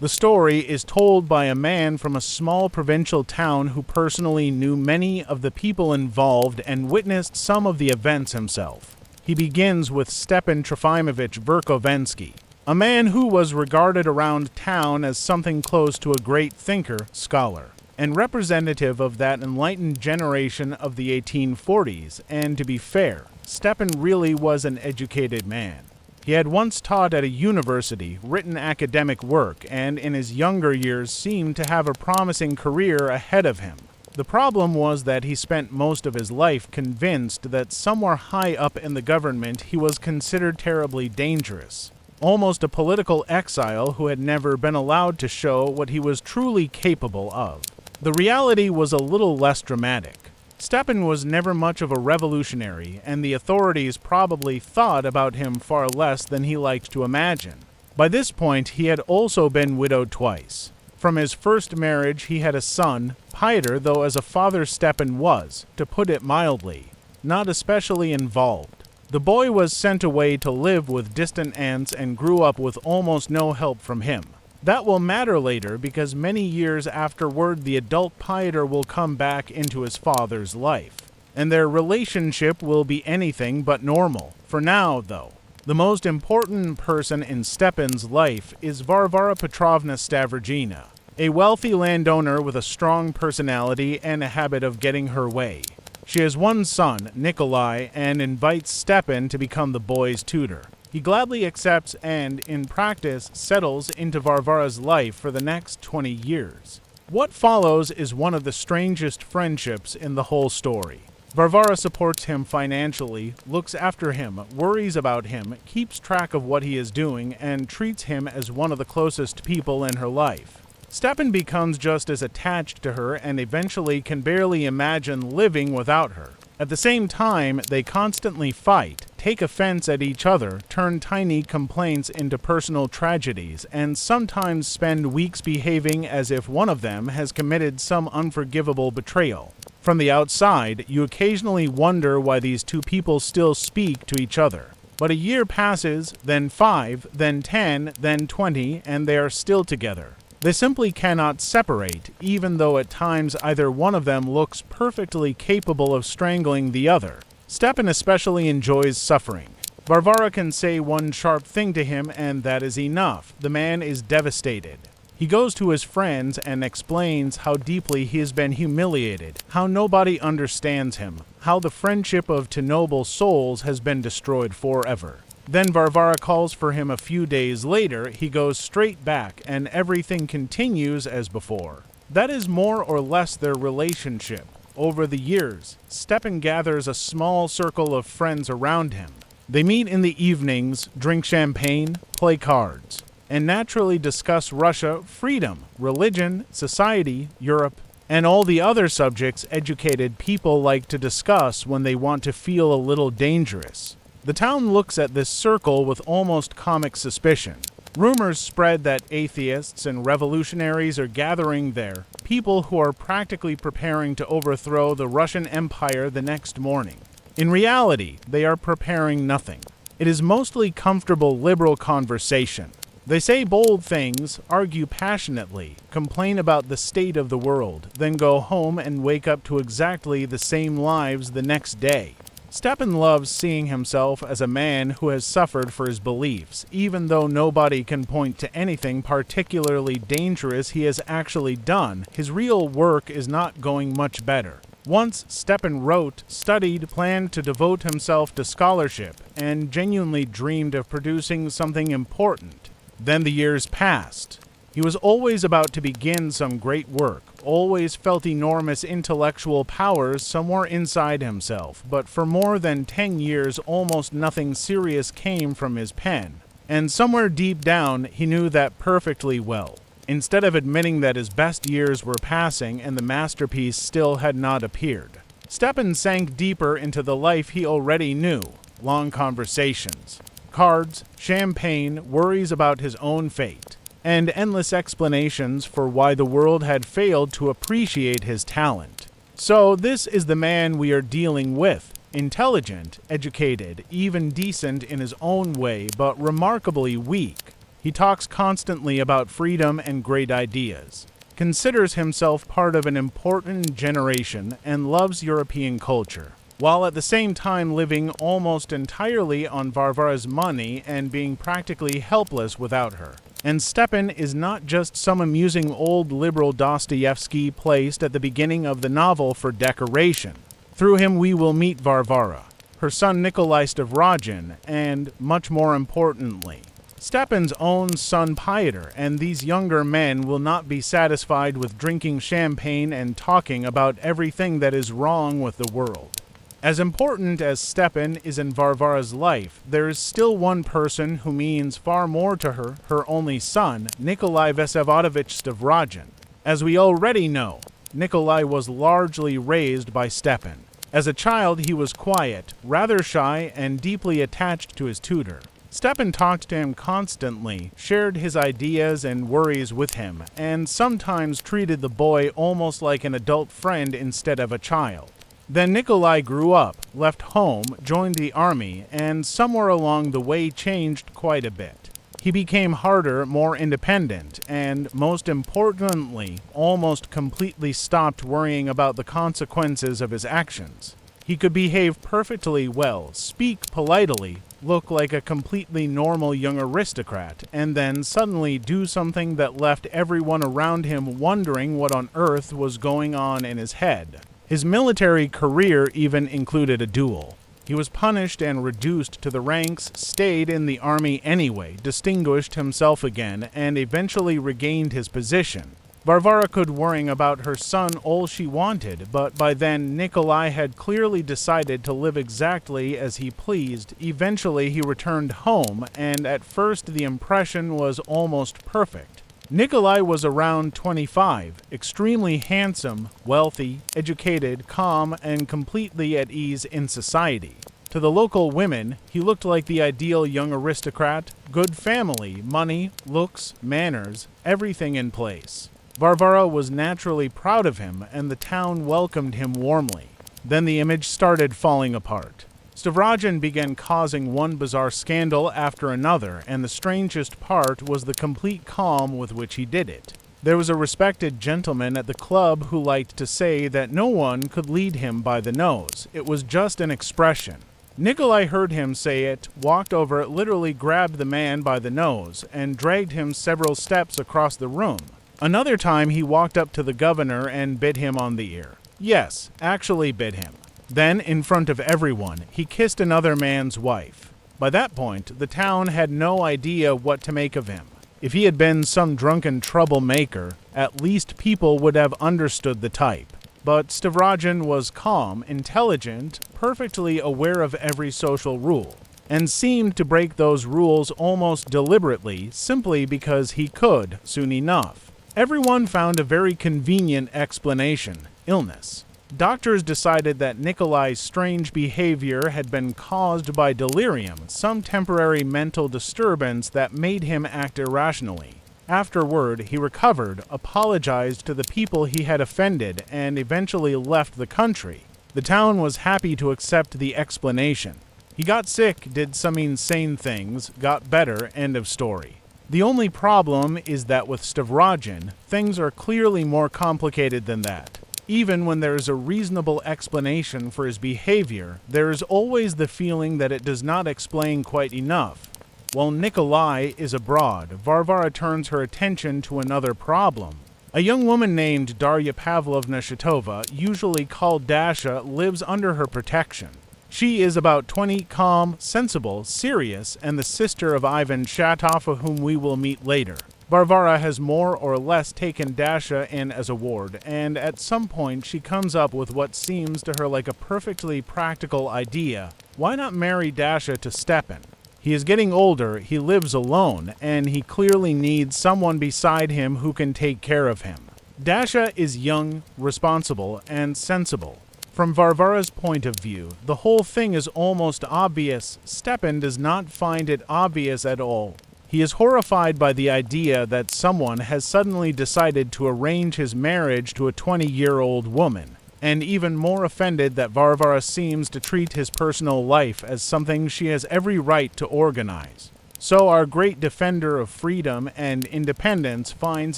The story is told by a man from a small provincial town who personally knew many of the people involved and witnessed some of the events himself. He begins with Stepan Trofimovich Verkhovensky, a man who was regarded around town as something close to a great thinker, scholar, and representative of that enlightened generation of the 1840s, and to be fair, Stepan really was an educated man. He had once taught at a university, written academic work, and in his younger years seemed to have a promising career ahead of him. The problem was that he spent most of his life convinced that somewhere high up in the government he was considered terribly dangerous, almost a political exile who had never been allowed to show what he was truly capable of. The reality was a little less dramatic. Stepan was never much of a revolutionary, and the authorities probably thought about him far less than he liked to imagine. By this point, he had also been widowed twice. From his first marriage, he had a son, Fyodor, though as a father Stepan was, to put it mildly, not especially involved. The boy was sent away to live with distant aunts and grew up with almost no help from him. That will matter later because many years afterward the adult Fyodor will come back into his father's life, and their relationship will be anything but normal. For now, though, the most important person in Stepan's life is Varvara Petrovna Stavrogina, a wealthy landowner with a strong personality and a habit of getting her way. She has one son, Nikolai, and invites Stepan to become the boy's tutor. He gladly accepts and, in practice, settles into Varvara's life for the next 20 years. What follows is one of the strangest friendships in the whole story. Varvara supports him financially, looks after him, worries about him, keeps track of what he is doing, and treats him as one of the closest people in her life. Stepan becomes just as attached to her and eventually can barely imagine living without her. At the same time, they constantly fight, take offense at each other, turn tiny complaints into personal tragedies, and sometimes spend weeks behaving as if one of them has committed some unforgivable betrayal. From the outside, you occasionally wonder why these two people still speak to each other. But a year passes, then 5, then 10, then 20, and they are still together. They simply cannot separate, even though at times either one of them looks perfectly capable of strangling the other. Stepan especially enjoys suffering. Varvara can say one sharp thing to him, and that is enough. The man is devastated. He goes to his friends and explains how deeply he has been humiliated, how nobody understands him, how the friendship of two noble souls has been destroyed forever. Then Varvara calls for him a few days later, he goes straight back, and everything continues as before. That is more or less their relationship. Over the years, Stepan gathers a small circle of friends around him. They meet in the evenings, drink champagne, play cards, and naturally discuss Russia, freedom, religion, society, Europe, and all the other subjects educated people like to discuss when they want to feel a little dangerous. The town looks at this circle with almost comic suspicion. Rumors spread that atheists and revolutionaries are gathering there, people who are practically preparing to overthrow the Russian Empire the next morning. In reality, they are preparing nothing. It is mostly comfortable liberal conversation. They say bold things, argue passionately, complain about the state of the world, then go home and wake up to exactly the same lives the next day. Stepan loves seeing himself as a man who has suffered for his beliefs, even though nobody can point to anything particularly dangerous he has actually done. His real work is not going much better. Once Stepan wrote, studied, planned to devote himself to scholarship, and genuinely dreamed of producing something important. Then the years passed. He was always about to begin some great work, always felt enormous intellectual powers somewhere inside himself, but for more than 10 years almost nothing serious came from his pen, and somewhere deep down he knew that perfectly well. Instead of admitting that his best years were passing and the masterpiece still had not appeared, Stepan sank deeper into the life he already knew, long conversations, cards, champagne, worries about his own fate, and endless explanations for why the world had failed to appreciate his talent. So this is the man we are dealing with, intelligent, educated, even decent in his own way, but remarkably weak. He talks constantly about freedom and great ideas, considers himself part of an important generation, and loves European culture, while at the same time living almost entirely on Varvara's money and being practically helpless without her. And Stepan is not just some amusing old liberal Dostoevsky placed at the beginning of the novel for decoration. Through him we will meet Varvara, her son Nikolai Stavrodin, and, much more importantly, Stepan's own son Fyodor, and these younger men will not be satisfied with drinking champagne and talking about everything that is wrong with the world. As important as Stepan is in Varvara's life, there is still one person who means far more to her, her only son, Nikolai Vsevolodovich Stavrodin. As we already know, Nikolai was largely raised by Stepan. As a child, he was quiet, rather shy, and deeply attached to his tutor. Stepan talked to him constantly, shared his ideas and worries with him, and sometimes treated the boy almost like an adult friend instead of a child. Then Nikolai grew up, left home, joined the army, and somewhere along the way changed quite a bit. He became harder, more independent, and, most importantly, almost completely stopped worrying about the consequences of his actions. He could behave perfectly well, speak politely, look like a completely normal young aristocrat, and then suddenly do something that left everyone around him wondering what on earth was going on in his head. His military career even included a duel. He was punished and reduced to the ranks, stayed in the army anyway, distinguished himself again, and eventually regained his position. Varvara could worry about her son all she wanted, but by then Nikolai had clearly decided to live exactly as he pleased. Eventually he returned home, and at first the impression was almost perfect. Nikolai was around 25, extremely handsome, wealthy, educated, calm, and completely at ease in society. To the local women, he looked like the ideal young aristocrat, good family, money, looks, manners, everything in place. Varvara was naturally proud of him, and the town welcomed him warmly. Then the image started falling apart. Stavrodin began causing one bizarre scandal after another, and the strangest part was the complete calm with which he did it. There was a respected gentleman at the club who liked to say that no one could lead him by the nose. It was just an expression. Nikolai heard him say it, walked over, literally grabbed the man by the nose, and dragged him several steps across the room. Another time he walked up to the governor and bit him on the ear. Yes, actually bit him. Then, in front of everyone, he kissed another man's wife. By that point, the town had no idea what to make of him. If he had been some drunken troublemaker, at least people would have understood the type. But Stavrodin was calm, intelligent, perfectly aware of every social rule, and seemed to break those rules almost deliberately, simply because he could, soon enough. Everyone found a very convenient explanation: illness. Doctors decided that Nikolai's strange behavior had been caused by delirium, some temporary mental disturbance that made him act irrationally. Afterward, he recovered, apologized to the people he had offended, and eventually left the country. The town was happy to accept the explanation. He got sick, did some insane things, got better, end of story. The only problem is that with Stavrodin, things are clearly more complicated than that. Even when there is a reasonable explanation for his behavior, there is always the feeling that it does not explain quite enough. While Nikolai is abroad, Varvara turns her attention to another problem. A young woman named Darya Pavlovna Shatova, usually called Dasha, lives under her protection. She is about 20, calm, sensible, serious, and the sister of Ivan Shatov, whom we will meet later. Varvara has more or less taken Dasha in as a ward, and at some point she comes up with what seems to her like a perfectly practical idea. Why not marry Dasha to Stepan? He is getting older, he lives alone, and he clearly needs someone beside him who can take care of him. Dasha is young, responsible, and sensible. From Varvara's point of view, the whole thing is almost obvious. Stepan does not find it obvious at all. He is horrified by the idea that someone has suddenly decided to arrange his marriage to a 20-year-old woman, and even more offended that Varvara seems to treat his personal life as something she has every right to organize. So our great defender of freedom and independence finds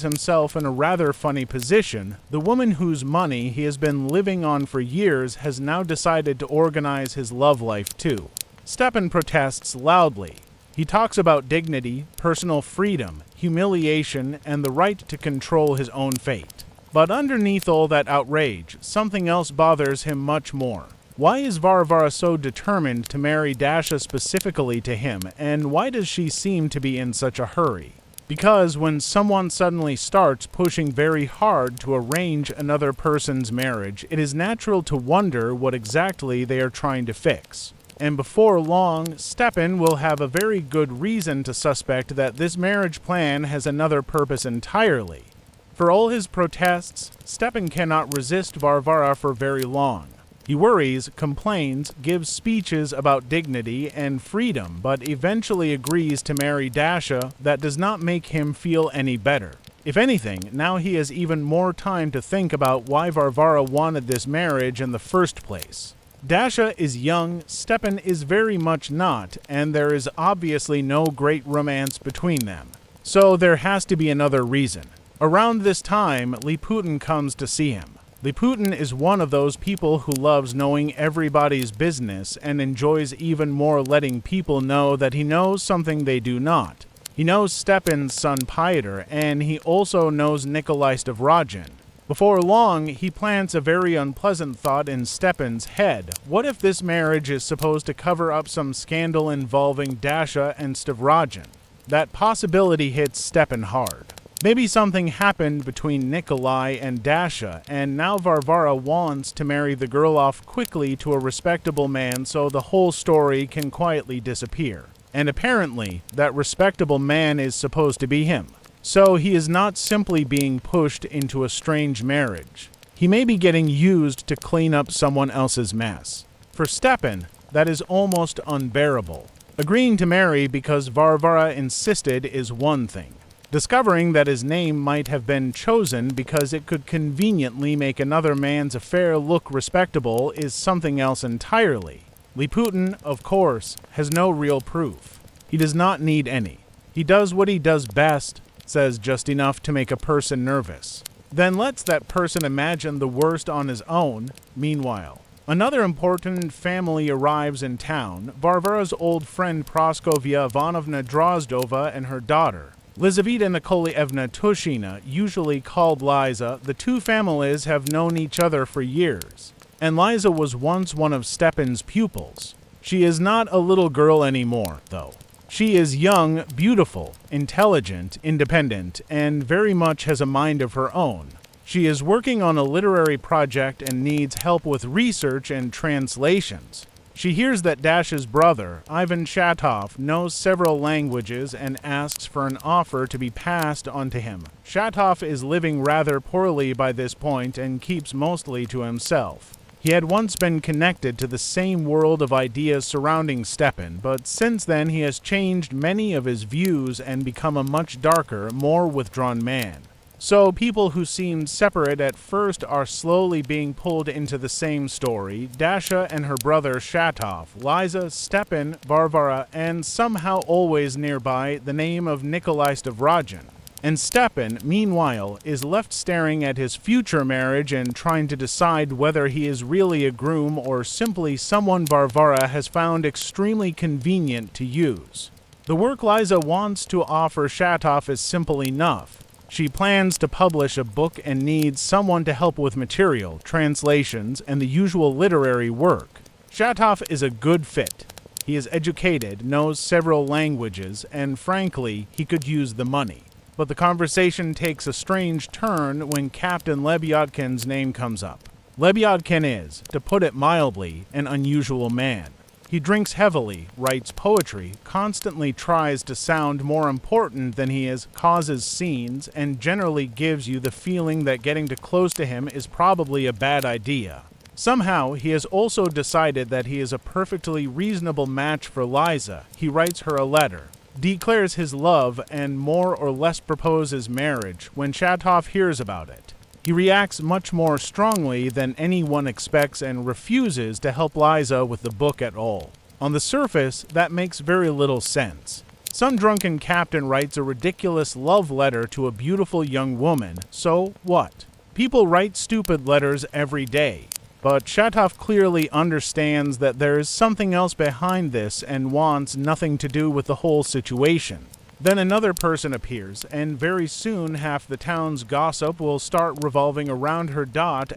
himself in a rather funny position. The woman whose money he has been living on for years has now decided to organize his love life too. Stepan protests loudly. He talks about dignity, personal freedom, humiliation, and the right to control his own fate. But underneath all that outrage, something else bothers him much more. Why is Varvara so determined to marry Dasha specifically to him, and why does she seem to be in such a hurry? Because when someone suddenly starts pushing very hard to arrange another person's marriage, it is natural to wonder what exactly they are trying to fix. And before long, Stepan will have a very good reason to suspect that this marriage plan has another purpose entirely. For all his protests, Stepan cannot resist Varvara for very long. He worries, complains, gives speeches about dignity and freedom, but eventually agrees to marry Dasha. That does not make him feel any better. If anything, now he has even more time to think about why Varvara wanted this marriage in the first place. Dasha is young, Stepan is very much not, and there is obviously no great romance between them. So there has to be another reason. Around this time, Liputin comes to see him. Liputin is one of those people who loves knowing everybody's business and enjoys even more letting people know that he knows something they do not. He knows Stepan's son Fyodor, and he also knows Nikolai Stavrodin. Before long, he plants a very unpleasant thought in Stepan's head. What if this marriage is supposed to cover up some scandal involving Dasha and Stavrodin? That possibility hits Stepan hard. Maybe something happened between Nikolai and Dasha, and now Varvara wants to marry the girl off quickly to a respectable man so the whole story can quietly disappear. And apparently, that respectable man is supposed to be him. So he is not simply being pushed into a strange marriage. He may be getting used to clean up someone else's mess. For Stepan, that is almost unbearable. Agreeing to marry because Varvara insisted is one thing. Discovering that his name might have been chosen because it could conveniently make another man's affair look respectable is something else entirely. Liputin, of course, has no real proof. He does not need any. He does what he does best, says just enough to make a person nervous. Then lets that person imagine the worst on his own. Meanwhile, another important family arrives in town, Varvara's old friend Praskovia Ivanovna Drozdova and her daughter. Lizaveta Nikolaevna Tushina, usually called Liza, the two families have known each other for years. And Liza was once one of Stepan's pupils. She is not a little girl anymore, though. She is young, beautiful, intelligent, independent, and very much has a mind of her own. She is working on a literary project and needs help with research and translations. She hears that Dasha's brother, Ivan Shatov, knows several languages and asks for an offer to be passed on to him. Shatov is living rather poorly by this point and keeps mostly to himself. He had once been connected to the same world of ideas surrounding Stepan, but since then he has changed many of his views and become a much darker, more withdrawn man. So people who seemed separate at first are slowly being pulled into the same story. Dasha and her brother Shatov, Liza, Stepan, Varvara, and somehow always nearby the name of Nikolai Stavrodin. And Stepan, meanwhile, is left staring at his future marriage and trying to decide whether he is really a groom or simply someone Varvara has found extremely convenient to use. The work Liza wants to offer Shatov is simple enough. She plans to publish a book and needs someone to help with material, translations, and the usual literary work. Shatov is a good fit. He is educated, knows several languages, and frankly, he could use the money. But the conversation takes a strange turn when Captain Lebyadkin's name comes up. Lebyadkin is, to put it mildly, an unusual man. He drinks heavily, writes poetry, constantly tries to sound more important than he is, causes scenes, and generally gives you the feeling that getting too close to him is probably a bad idea. Somehow, he has also decided that he is a perfectly reasonable match for Liza. He writes her a letter, declares his love, and more or less proposes marriage when Shatov hears about it. He reacts much more strongly than anyone expects and refuses to help Liza with the book at all. On the surface, that makes very little sense. Some drunken captain writes a ridiculous love letter to a beautiful young woman, so what? People write stupid letters every day. But Shatov clearly understands that there is something else behind this and wants nothing to do with the whole situation. Then another person appears, and very soon half the town's gossip will start revolving around her.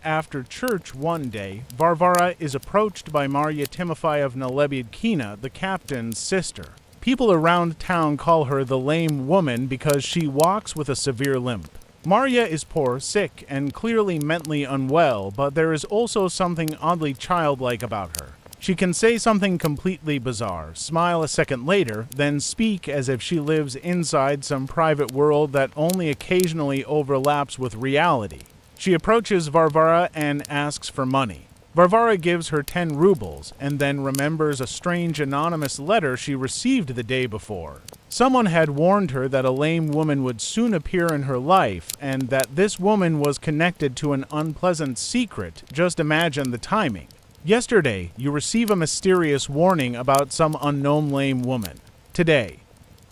After church one day, Varvara is approached by Marya Timofeyevna Lebedyakina, the captain's sister. People around town call her the lame woman because she walks with a severe limp. Marya is poor, sick, and clearly mentally unwell, but there is also something oddly childlike about her. She can say something completely bizarre, smile a second later, then speak as if she lives inside some private world that only occasionally overlaps with reality. She approaches Varvara and asks for money. Varvara gives her 10 rubles, and then remembers a strange anonymous letter she received the day before. Someone had warned her that a lame woman would soon appear in her life, and that this woman was connected to an unpleasant secret. Just imagine the timing. Yesterday, you receive a mysterious warning about some unknown lame woman. Today,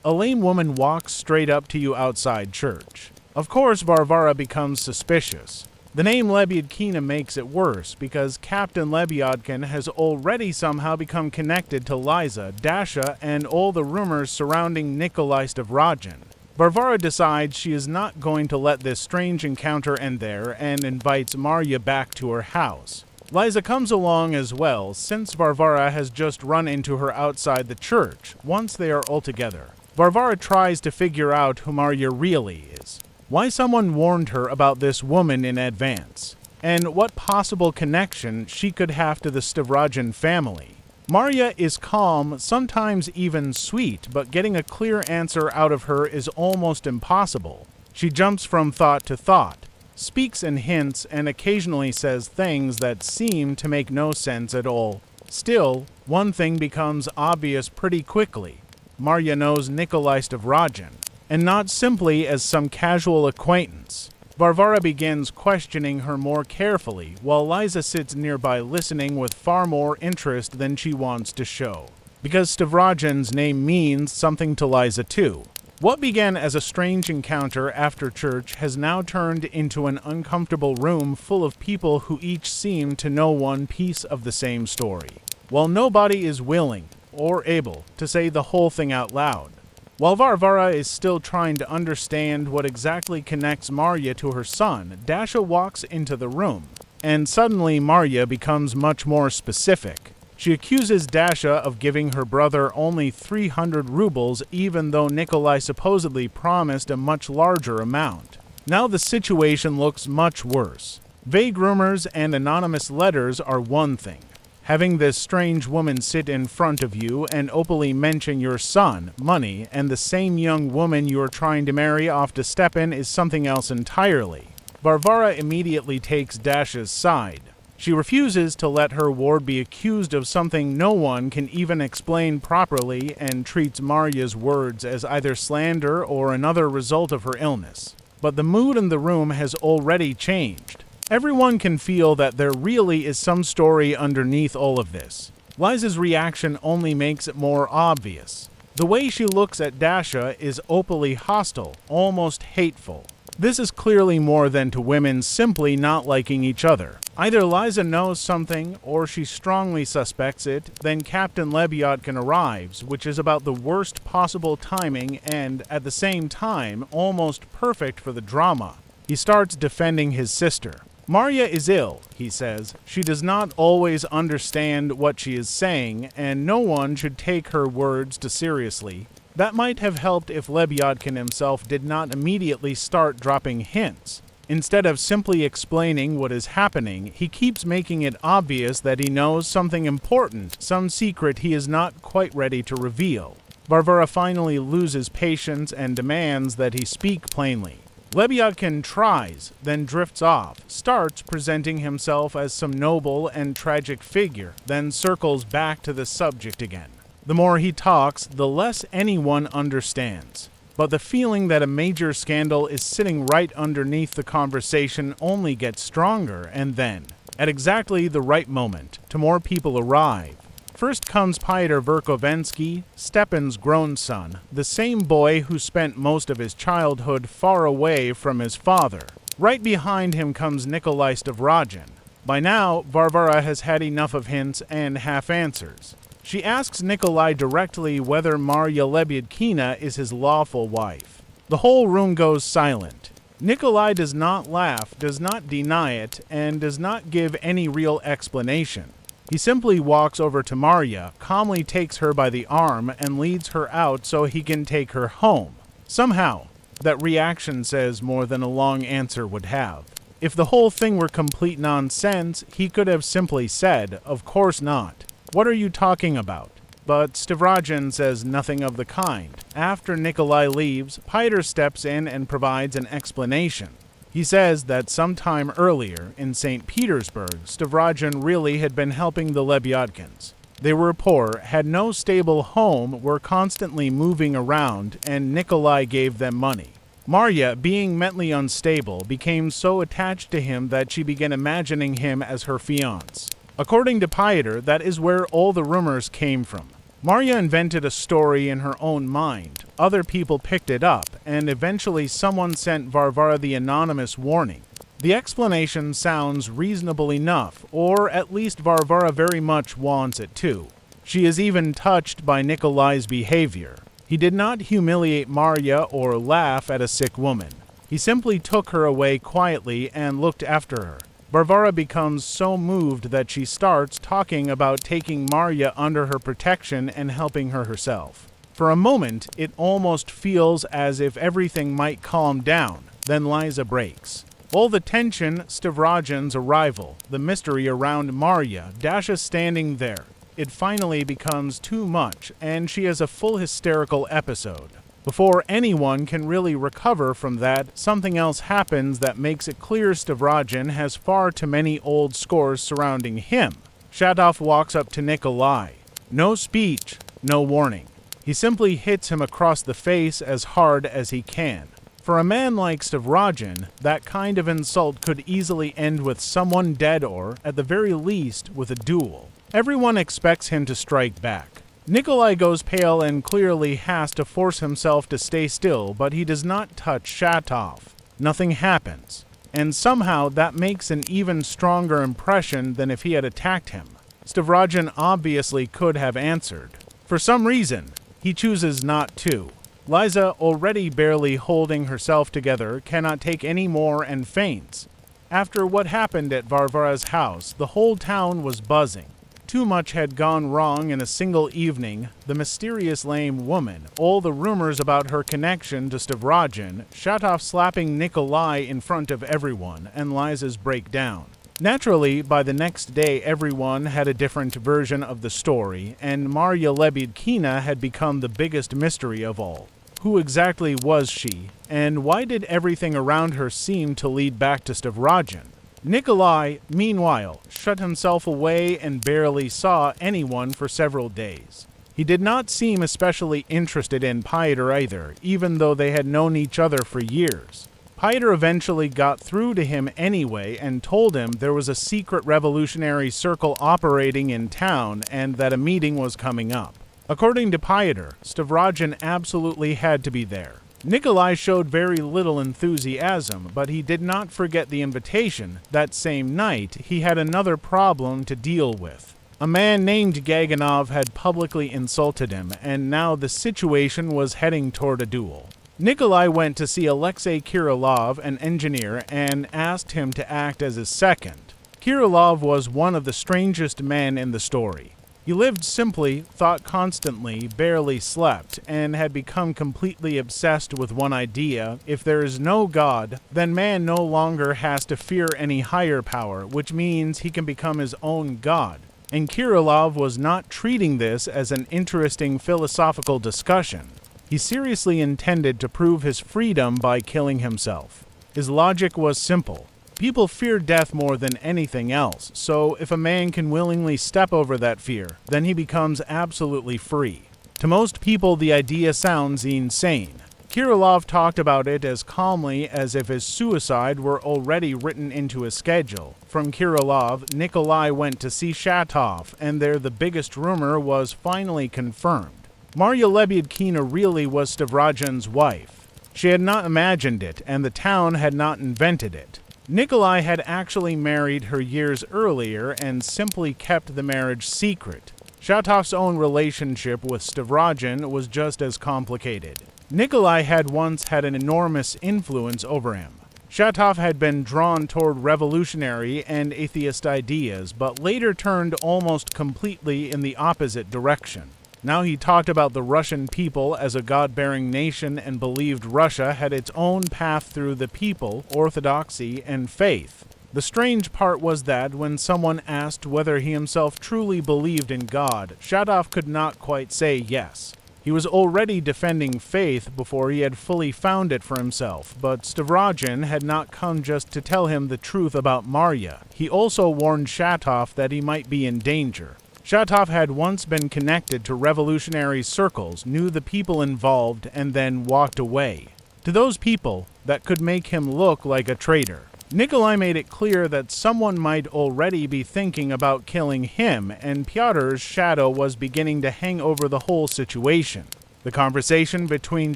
a lame woman walks straight up to you outside church. Of course, Varvara becomes suspicious. The name Lebedyakina makes it worse, because Captain Lebyadkin has already somehow become connected to Liza, Dasha, and all the rumors surrounding Nikolai Stavrodin. Varvara decides she is not going to let this strange encounter end there and invites Marya back to her house. Liza comes along as well, since Varvara has just run into her outside the church. Once they are all together, Varvara tries to figure out who Marya really is. Why someone warned her about this woman in advance, and what possible connection she could have to the Stavrodin family. Marya is calm, sometimes even sweet, but getting a clear answer out of her is almost impossible. She jumps from thought to thought, speaks in hints, and occasionally says things that seem to make no sense at all. Still, one thing becomes obvious pretty quickly. Marya knows Nikolai Stavrodin, and not simply as some casual acquaintance. Varvara begins questioning her more carefully, while Liza sits nearby listening with far more interest than she wants to show. Because Stavrodin's name means something to Liza too. What began as a strange encounter after church has now turned into an uncomfortable room full of people who each seem to know one piece of the same story, while nobody is willing or able to say the whole thing out loud. While Varvara is still trying to understand what exactly connects Marya to her son, Dasha walks into the room, and suddenly Marya becomes much more specific. She accuses Dasha of giving her brother only 300 rubles, even though Nikolai supposedly promised a much larger amount. Now the situation looks much worse. Vague rumors and anonymous letters are one thing. Having this strange woman sit in front of you and openly mention your son, money, and the same young woman you are trying to marry off to Stepan is something else entirely. Varvara immediately takes Dasha's side. She refuses to let her ward be accused of something no one can even explain properly, and treats Marya's words as either slander or another result of her illness. But the mood in the room has already changed. Everyone can feel that there really is some story underneath all of this. Liza's reaction only makes it more obvious. The way she looks at Dasha is openly hostile, almost hateful. This is clearly more than to women simply not liking each other. Either Liza knows something, or she strongly suspects it, then Captain Lebyadkin arrives, which is about the worst possible timing and, at the same time, almost perfect for the drama. He starts defending his sister. Marya is ill, he says. She does not always understand what she is saying, and no one should take her words too seriously. That might have helped if Lebyadkin himself did not immediately start dropping hints. Instead of simply explaining what is happening, he keeps making it obvious that he knows something important, some secret he is not quite ready to reveal. Varvara finally loses patience and demands that he speak plainly. Lebyadkin tries, then drifts off, starts presenting himself as some noble and tragic figure, then circles back to the subject again. The more he talks, the less anyone understands. But the feeling that a major scandal is sitting right underneath the conversation only gets stronger, and then, at exactly the right moment, more people arrive. First comes Fyodor Verkovensky, Stepan's grown son, the same boy who spent most of his childhood far away from his father. Right behind him comes Nikolai Stavrodin. By now, Varvara has had enough of hints and half-answers. She asks Nikolai directly whether Marya Lebedyakina is his lawful wife. The whole room goes silent. Nikolai does not laugh, does not deny it, and does not give any real explanation. He simply walks over to Marya, calmly takes her by the arm, and leads her out so he can take her home. Somehow, that reaction says more than a long answer would have. If the whole thing were complete nonsense, he could have simply said, "Of course not. What are you talking about?" But Stavrodin says nothing of the kind. After Nikolai leaves, Fyodor steps in and provides an explanation. He says that sometime earlier, in St. Petersburg, Stavrodin really had been helping the Lebyatkins. They were poor, had no stable home, were constantly moving around, and Nikolai gave them money. Marya, being mentally unstable, became so attached to him that she began imagining him as her fiancé. According to Fyodor, that is where all the rumors came from. Marya invented a story in her own mind. Other people picked it up, and eventually someone sent Varvara the anonymous warning. The explanation sounds reasonable enough, or at least Varvara very much wants it too. She is even touched by Nikolai's behavior. He did not humiliate Marya or laugh at a sick woman. He simply took her away quietly and looked after her. Varvara becomes so moved that she starts talking about taking Marya under her protection and helping her herself. For a moment, it almost feels as if everything might calm down. Then Liza breaks. All the tension, Stavrodin's arrival, the mystery around Marya, Dasha standing there. It finally becomes too much, and she has a full hysterical episode. Before anyone can really recover from that, something else happens that makes it clear Stavrodin has far too many old scores surrounding him. Shatov walks up to Nikolai. No speech, no warning. He simply hits him across the face as hard as he can. For a man like Stavrodin, that kind of insult could easily end with someone dead or, at the very least, with a duel. Everyone expects him to strike back. Nikolai goes pale and clearly has to force himself to stay still, but he does not touch Shatov. Nothing happens. And somehow that makes an even stronger impression than if he had attacked him. Stavrodin obviously could have answered. For some reason, he chooses not to. Liza, already barely holding herself together, cannot take any more and faints. After what happened at Varvara's house, the whole town was buzzing. Too much had gone wrong in a single evening. The mysterious lame woman, all the rumors about her connection to Stavrodin, Shatov slapping Nikolai in front of everyone, and Liza's breakdown. Naturally, by the next day everyone had a different version of the story, and Marya Lebedyakina had become the biggest mystery of all. Who exactly was she, and why did everything around her seem to lead back to Stavrodin? Nikolai, meanwhile, shut himself away and barely saw anyone for several days. He did not seem especially interested in Fyodor either, even though they had known each other for years. Fyodor eventually got through to him anyway and told him there was a secret revolutionary circle operating in town and that a meeting was coming up. According to Fyodor, Stavrodin absolutely had to be there. Nikolai showed very little enthusiasm, but he did not forget the invitation. That same night, he had another problem to deal with. A man named Gaganov had publicly insulted him, and now the situation was heading toward a duel. Nikolai went to see Alexei Kirilov, an engineer, and asked him to act as his second. Kirilov was one of the strangest men in the story. He lived simply, thought constantly, barely slept, and had become completely obsessed with one idea: if there is no God, then man no longer has to fear any higher power, which means he can become his own God. And Kirilov was not treating this as an interesting philosophical discussion. He seriously intended to prove his freedom by killing himself. His logic was simple. People fear death more than anything else, so if a man can willingly step over that fear, then he becomes absolutely free. To most people, the idea sounds insane. Kirilov talked about it as calmly as if his suicide were already written into his schedule. From Kirilov, Nikolai went to see Shatov, and there the biggest rumor was finally confirmed. Marya Lebyadkina really was Stavrogin's wife. She had not imagined it, and the town had not invented it. Nikolai had actually married her years earlier and simply kept the marriage secret. Shatov's own relationship with Stavrogin was just as complicated. Nikolai had once had an enormous influence over him. Shatov had been drawn toward revolutionary and atheist ideas, but later turned almost completely in the opposite direction. Now he talked about the Russian people as a god-bearing nation and believed Russia had its own path through the people, orthodoxy, and faith. The strange part was that when someone asked whether he himself truly believed in God, Shatov could not quite say yes. He was already defending faith before he had fully found it for himself, but Stavrogin had not come just to tell him the truth about Marya. He also warned Shatov that he might be in danger. Shatov had once been connected to revolutionary circles, knew the people involved, and then walked away. To those people, that could make him look like a traitor. Nikolai made it clear that someone might already be thinking about killing him, and Pyotr's shadow was beginning to hang over the whole situation. The conversation between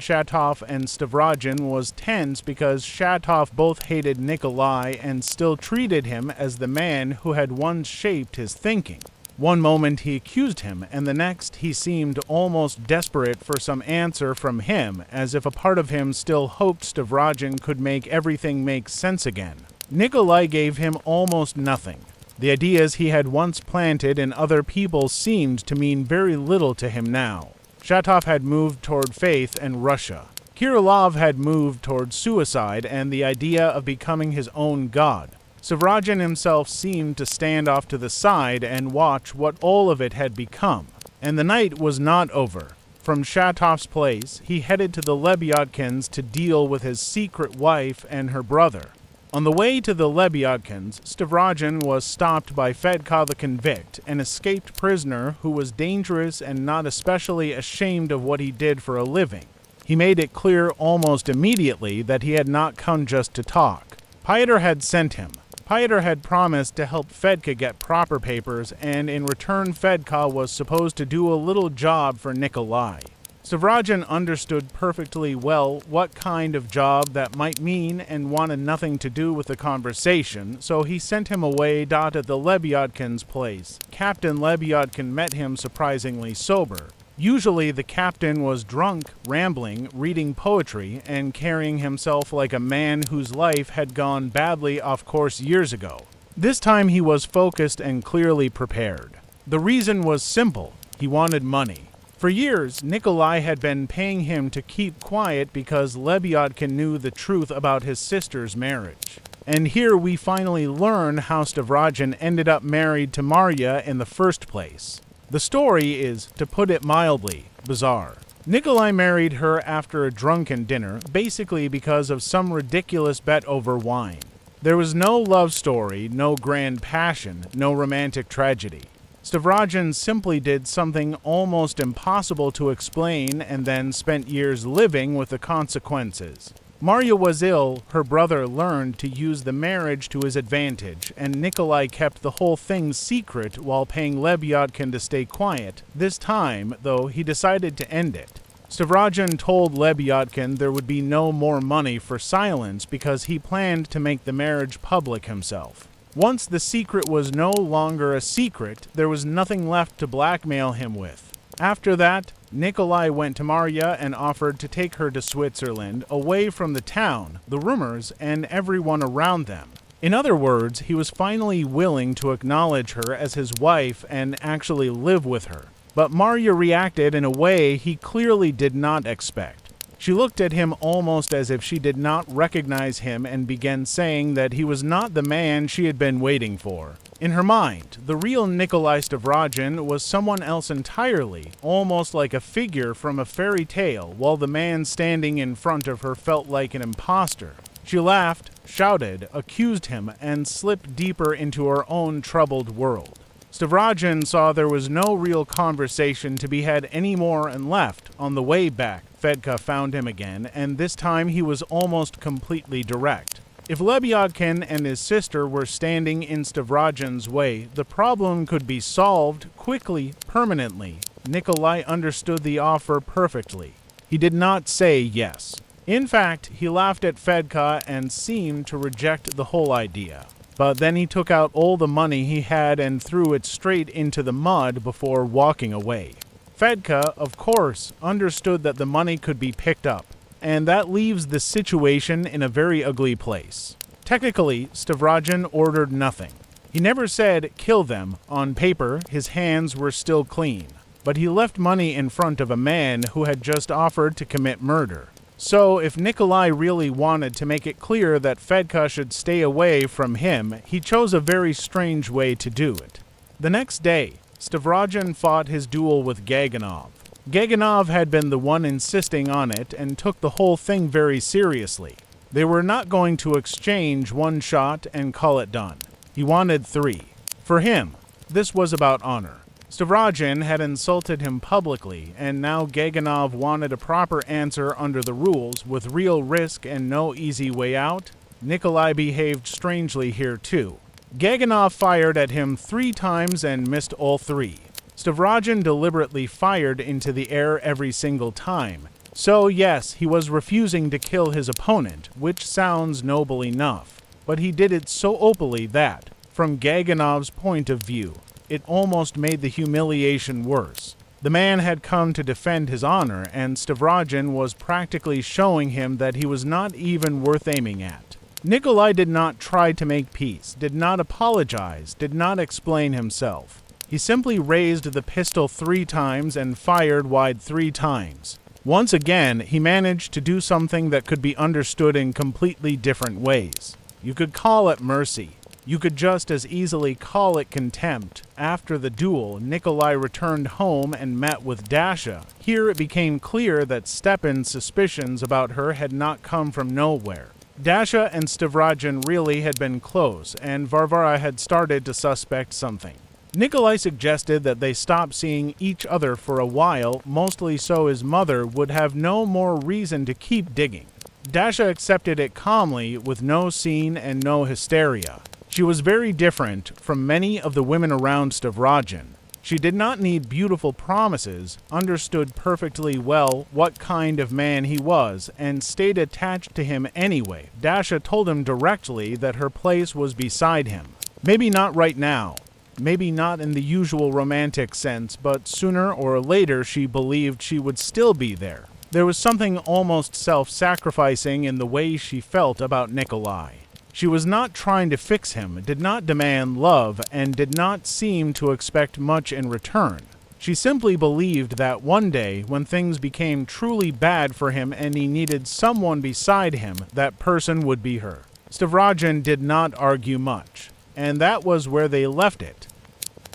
Shatov and Stavrogin was tense because Shatov both hated Nikolai and still treated him as the man who had once shaped his thinking. One moment he accused him, and the next he seemed almost desperate for some answer from him, as if a part of him still hoped Stavrogin could make everything make sense again. Nikolai gave him almost nothing. The ideas he had once planted in other people seemed to mean very little to him now. Shatov had moved toward faith and Russia. Kirilov had moved toward suicide and the idea of becoming his own god. Stavrogin himself seemed to stand off to the side and watch what all of it had become. And the night was not over. From Shatov's place, he headed to the Lebyatkins to deal with his secret wife and her brother. On the way to the Lebyatkins, Stavrogin was stopped by Fedka the convict, an escaped prisoner who was dangerous and not especially ashamed of what he did for a living. He made it clear almost immediately that he had not come just to talk. Fyodor had sent him. Fyodor had promised to help Fedka get proper papers, and in return Fedka was supposed to do a little job for Nikolai. Stavrogin understood perfectly well what kind of job that might mean and wanted nothing to do with the conversation, so he sent him away at the Lebyadkin's place. Captain Lebyadkin met him surprisingly sober. Usually the captain was drunk, rambling, reading poetry, and carrying himself like a man whose life had gone badly off course years ago. This time he was focused and clearly prepared. The reason was simple. He wanted money. For years, Nikolai had been paying him to keep quiet because Lebyadkin knew the truth about his sister's marriage. And here we finally learn how Stavrogin ended up married to Marya in the first place. The story is, to put it mildly, bizarre. Nikolai married her after a drunken dinner, basically because of some ridiculous bet over wine. There was no love story, no grand passion, no romantic tragedy. Stavrogin simply did something almost impossible to explain and then spent years living with the consequences. Marya was ill, her brother learned to use the marriage to his advantage, and Nikolai kept the whole thing secret while paying Lebyadkin to stay quiet. This time, though, he decided to end it. Stavrogin told Lebyadkin there would be no more money for silence because he planned to make the marriage public himself. Once the secret was no longer a secret, there was nothing left to blackmail him with. After that, Nikolai went to Marya and offered to take her to Switzerland, away from the town, the rumors, and everyone around them. In other words, he was finally willing to acknowledge her as his wife and actually live with her. But Marya reacted in a way he clearly did not expect. She looked at him almost as if she did not recognize him and began saying that he was not the man she had been waiting for. In her mind, the real Nikolai Stavrogin was someone else entirely, almost like a figure from a fairy tale, while the man standing in front of her felt like an imposter. She laughed, shouted, accused him, and slipped deeper into her own troubled world. Stavrogen saw there was no real conversation to be had anymore and left. On the way back, Fedka found him again, and this time he was almost completely direct. If Lebyadkin and his sister were standing in Stavrogen's way, the problem could be solved quickly, permanently. Nikolai understood the offer perfectly. He did not say yes. In fact, he laughed at Fedka and seemed to reject the whole idea. But then he took out all the money he had and threw it straight into the mud before walking away. Fedka, of course, understood that the money could be picked up, and that leaves the situation in a very ugly place. Technically, Stavrogen ordered nothing. He never said, "kill them." On paper, his hands were still clean. But he left money in front of a man who had just offered to commit murder. So, if Nikolai really wanted to make it clear that Fedka should stay away from him, he chose a very strange way to do it. The next day, Stavrogen fought his duel with Gaganov. Gaganov had been the one insisting on it and took the whole thing very seriously. They were not going to exchange one shot and call it done. He wanted 3. For him, this was about honor. Stavrogen had insulted him publicly, and now Gaganov wanted a proper answer under the rules, with real risk and no easy way out. Nikolai behaved strangely here too. Gaganov fired at him 3 times and missed all 3. Stavrogen deliberately fired into the air every single time. So yes, he was refusing to kill his opponent, which sounds noble enough. But he did it so openly that, from Gaganov's point of view, it almost made the humiliation worse. The man had come to defend his honor, and Stavrogen was practically showing him that he was not even worth aiming at. Nikolai did not try to make peace, did not apologize, did not explain himself. He simply raised the pistol 3 times and fired wide 3 times. Once again, he managed to do something that could be understood in completely different ways. You could call it mercy. You could just as easily call it contempt. After the duel, Nikolai returned home and met with Dasha. Here it became clear that Stepan's suspicions about her had not come from nowhere. Dasha and Stavrogen really had been close, and Varvara had started to suspect something. Nikolai suggested that they stop seeing each other for a while, mostly so his mother would have no more reason to keep digging. Dasha accepted it calmly, with no scene and no hysteria. She was very different from many of the women around Stavrogen. She did not need beautiful promises, understood perfectly well what kind of man he was, and stayed attached to him anyway. Dasha told him directly that her place was beside him. Maybe not right now. Maybe not in the usual romantic sense, but sooner or later she believed she would still be there. There was something almost self-sacrificing in the way she felt about Nikolai. She was not trying to fix him, did not demand love, and did not seem to expect much in return. She simply believed that one day, when things became truly bad for him and he needed someone beside him, that person would be her. Stavrogen did not argue much, and that was where they left it.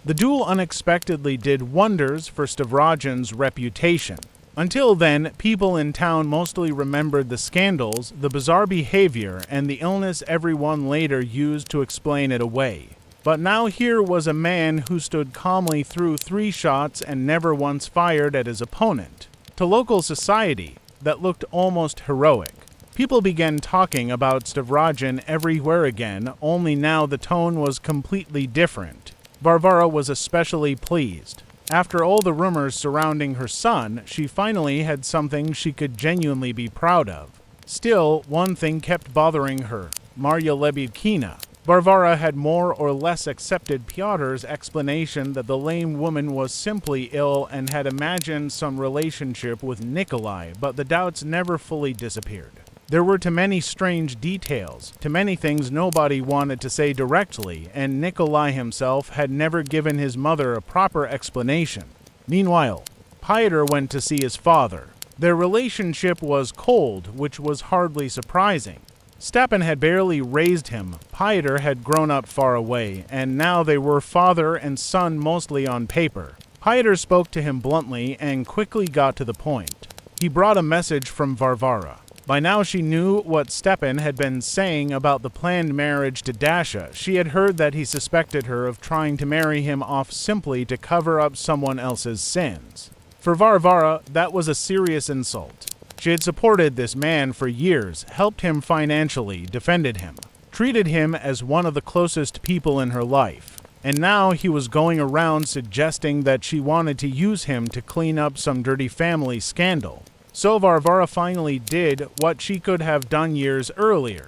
The duel unexpectedly did wonders for Stavrogen's reputation. Until then, people in town mostly remembered the scandals, the bizarre behavior, and the illness everyone later used to explain it away. But now here was a man who stood calmly through 3 shots and never once fired at his opponent. To local society, that looked almost heroic. People began talking about Stavrogen everywhere again, only now the tone was completely different. Varvara was especially pleased. After all the rumors surrounding her son, she finally had something she could genuinely be proud of. Still, one thing kept bothering her: Marya Lebyadkina. Varvara had more or less accepted Fyodor's explanation that the lame woman was simply ill and had imagined some relationship with Nikolai, but the doubts never fully disappeared. There were too many strange details, too many things nobody wanted to say directly, and Nikolai himself had never given his mother a proper explanation. Meanwhile, Fyodor went to see his father. Their relationship was cold, which was hardly surprising. Stepan had barely raised him, Fyodor had grown up far away, and now they were father and son mostly on paper. Fyodor spoke to him bluntly and quickly got to the point. He brought a message from Varvara. By now she knew what Stepan had been saying about the planned marriage to Dasha. She had heard that he suspected her of trying to marry him off simply to cover up someone else's sins. For Varvara, that was a serious insult. She had supported this man for years, helped him financially, defended him, treated him as one of the closest people in her life. And now he was going around suggesting that she wanted to use him to clean up some dirty family scandal. So Varvara finally did what she could have done years earlier.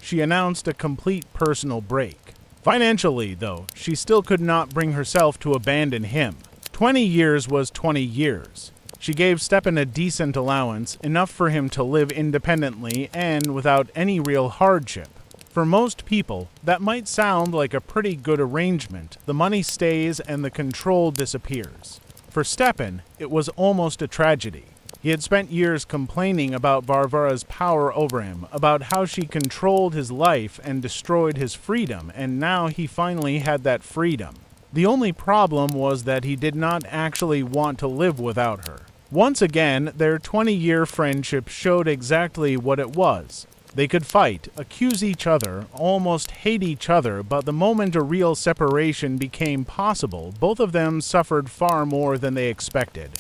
She announced a complete personal break. Financially, though, she still could not bring herself to abandon him. 20 years was 20 years. She gave Stepan a decent allowance, enough for him to live independently and without any real hardship. For most people, that might sound like a pretty good arrangement. The money stays and the control disappears. For Stepan, it was almost a tragedy. He had spent years complaining about Varvara's power over him, about how she controlled his life and destroyed his freedom, and now he finally had that freedom. The only problem was that he did not actually want to live without her. Once again, their 20-year friendship showed exactly what it was. They could fight, accuse each other, almost hate each other, but the moment a real separation became possible, both of them suffered far more than they expected.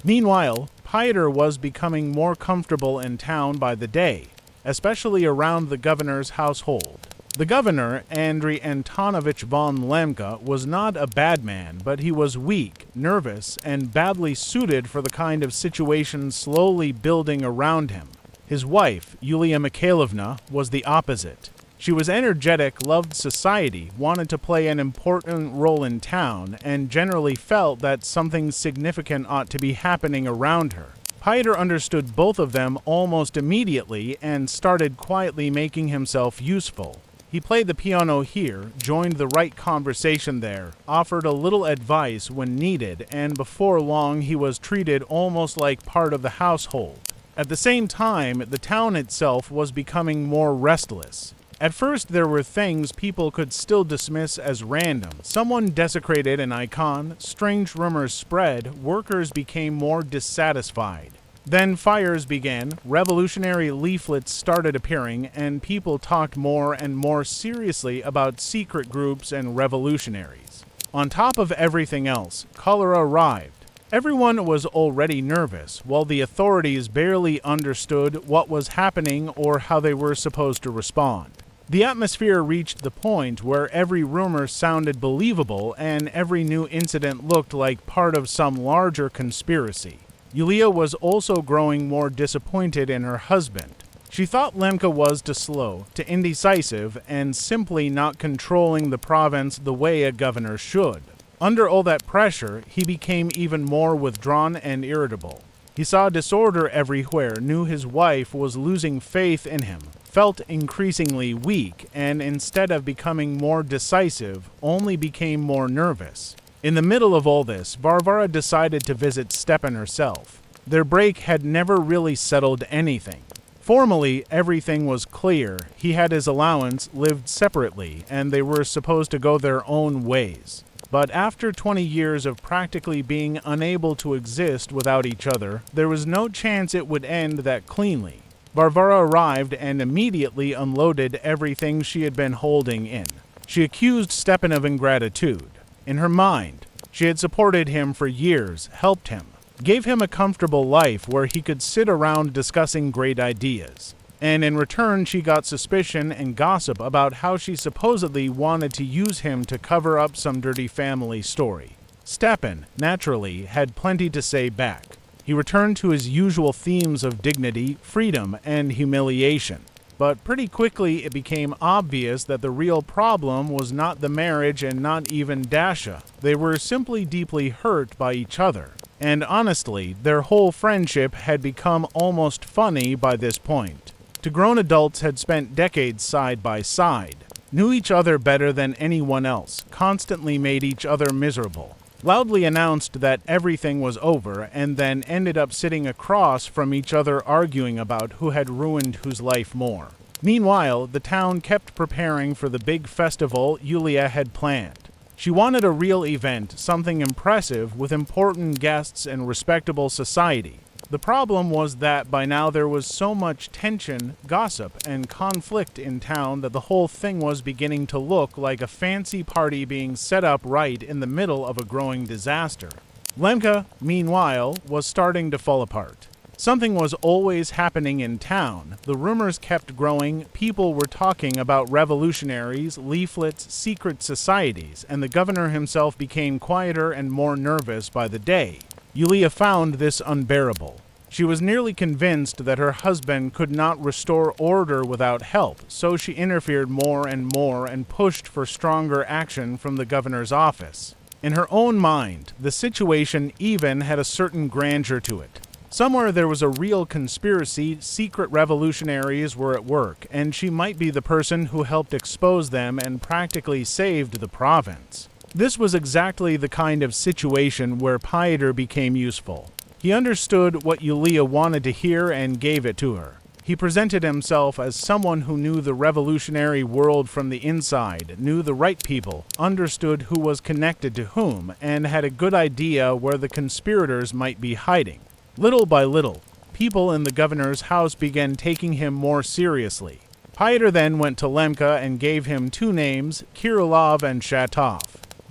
Meanwhile, Fyodor was becoming more comfortable in town by the day, especially around the governor's household. The governor, Andrei Antonovich von Lemka, was not a bad man, but he was weak, nervous, and badly suited for the kind of situation slowly building around him. His wife, Yulia Mikhailovna, was the opposite. She was energetic, loved society, wanted to play an important role in town, and generally felt that something significant ought to be happening around her. Fyodor understood both of them almost immediately and started quietly making himself useful. He played the piano here, joined the right conversation there, offered a little advice when needed, and before long he was treated almost like part of the household. At the same time, the town itself was becoming more restless. At first, there were things people could still dismiss as random. Someone desecrated an icon, strange rumors spread, workers became more dissatisfied. Then fires began, revolutionary leaflets started appearing, and people talked more and more seriously about secret groups and revolutionaries. On top of everything else, cholera arrived. Everyone was already nervous, while the authorities barely understood what was happening or how they were supposed to respond. The atmosphere reached the point where every rumor sounded believable and every new incident looked like part of some larger conspiracy. Yulia was also growing more disappointed in her husband. She thought Lemka was too slow, too indecisive, and simply not controlling the province the way a governor should. Under all that pressure, he became even more withdrawn and irritable. He saw disorder everywhere, knew his wife was losing faith in him, felt increasingly weak, and instead of becoming more decisive, only became more nervous. In the middle of all this, Varvara decided to visit Stepan herself. Their break had never really settled anything. Formally, everything was clear. He had his allowance, lived separately, and they were supposed to go their own ways. But after 20 years of practically being unable to exist without each other, there was no chance it would end that cleanly. Varvara arrived and immediately unloaded everything she had been holding in. She accused Stepan of ingratitude. In her mind, she had supported him for years, helped him, gave him a comfortable life where he could sit around discussing great ideas. And in return, she got suspicion and gossip about how she supposedly wanted to use him to cover up some dirty family story. Stepan, naturally, had plenty to say back. He returned to his usual themes of dignity, freedom, and humiliation. But pretty quickly it became obvious that the real problem was not the marriage and not even Dasha. They were simply deeply hurt by each other. And honestly, their whole friendship had become almost funny by this point. Two grown adults had spent decades side by side, knew each other better than anyone else, constantly made each other miserable, loudly announced that everything was over, and then ended up sitting across from each other arguing about who had ruined whose life more. Meanwhile, the town kept preparing for the big festival Yulia had planned. She wanted a real event, something impressive with important guests and respectable society. The problem was that by now there was so much tension, gossip, and conflict in town that the whole thing was beginning to look like a fancy party being set up right in the middle of a growing disaster. Lemka, meanwhile, was starting to fall apart. Something was always happening in town. The rumors kept growing, people were talking about revolutionaries, leaflets, secret societies, and the governor himself became quieter and more nervous by the day. Yulia found this unbearable. She was nearly convinced that her husband could not restore order without help, so she interfered more and pushed for stronger action from the governor's office. In her own mind, the situation even had a certain grandeur to it. Somewhere there was a real conspiracy, secret revolutionaries were at work, and she might be the person who helped expose them and practically saved the province. This was exactly the kind of situation where Fyodor became useful. He understood what Yulia wanted to hear and gave it to her. He presented himself as someone who knew the revolutionary world from the inside, knew the right people, understood who was connected to whom, and had a good idea where the conspirators might be hiding. Little by little, people in the governor's house began taking him more seriously. Fyodor then went to Lemka and gave him two names, Kirillov and Shatov.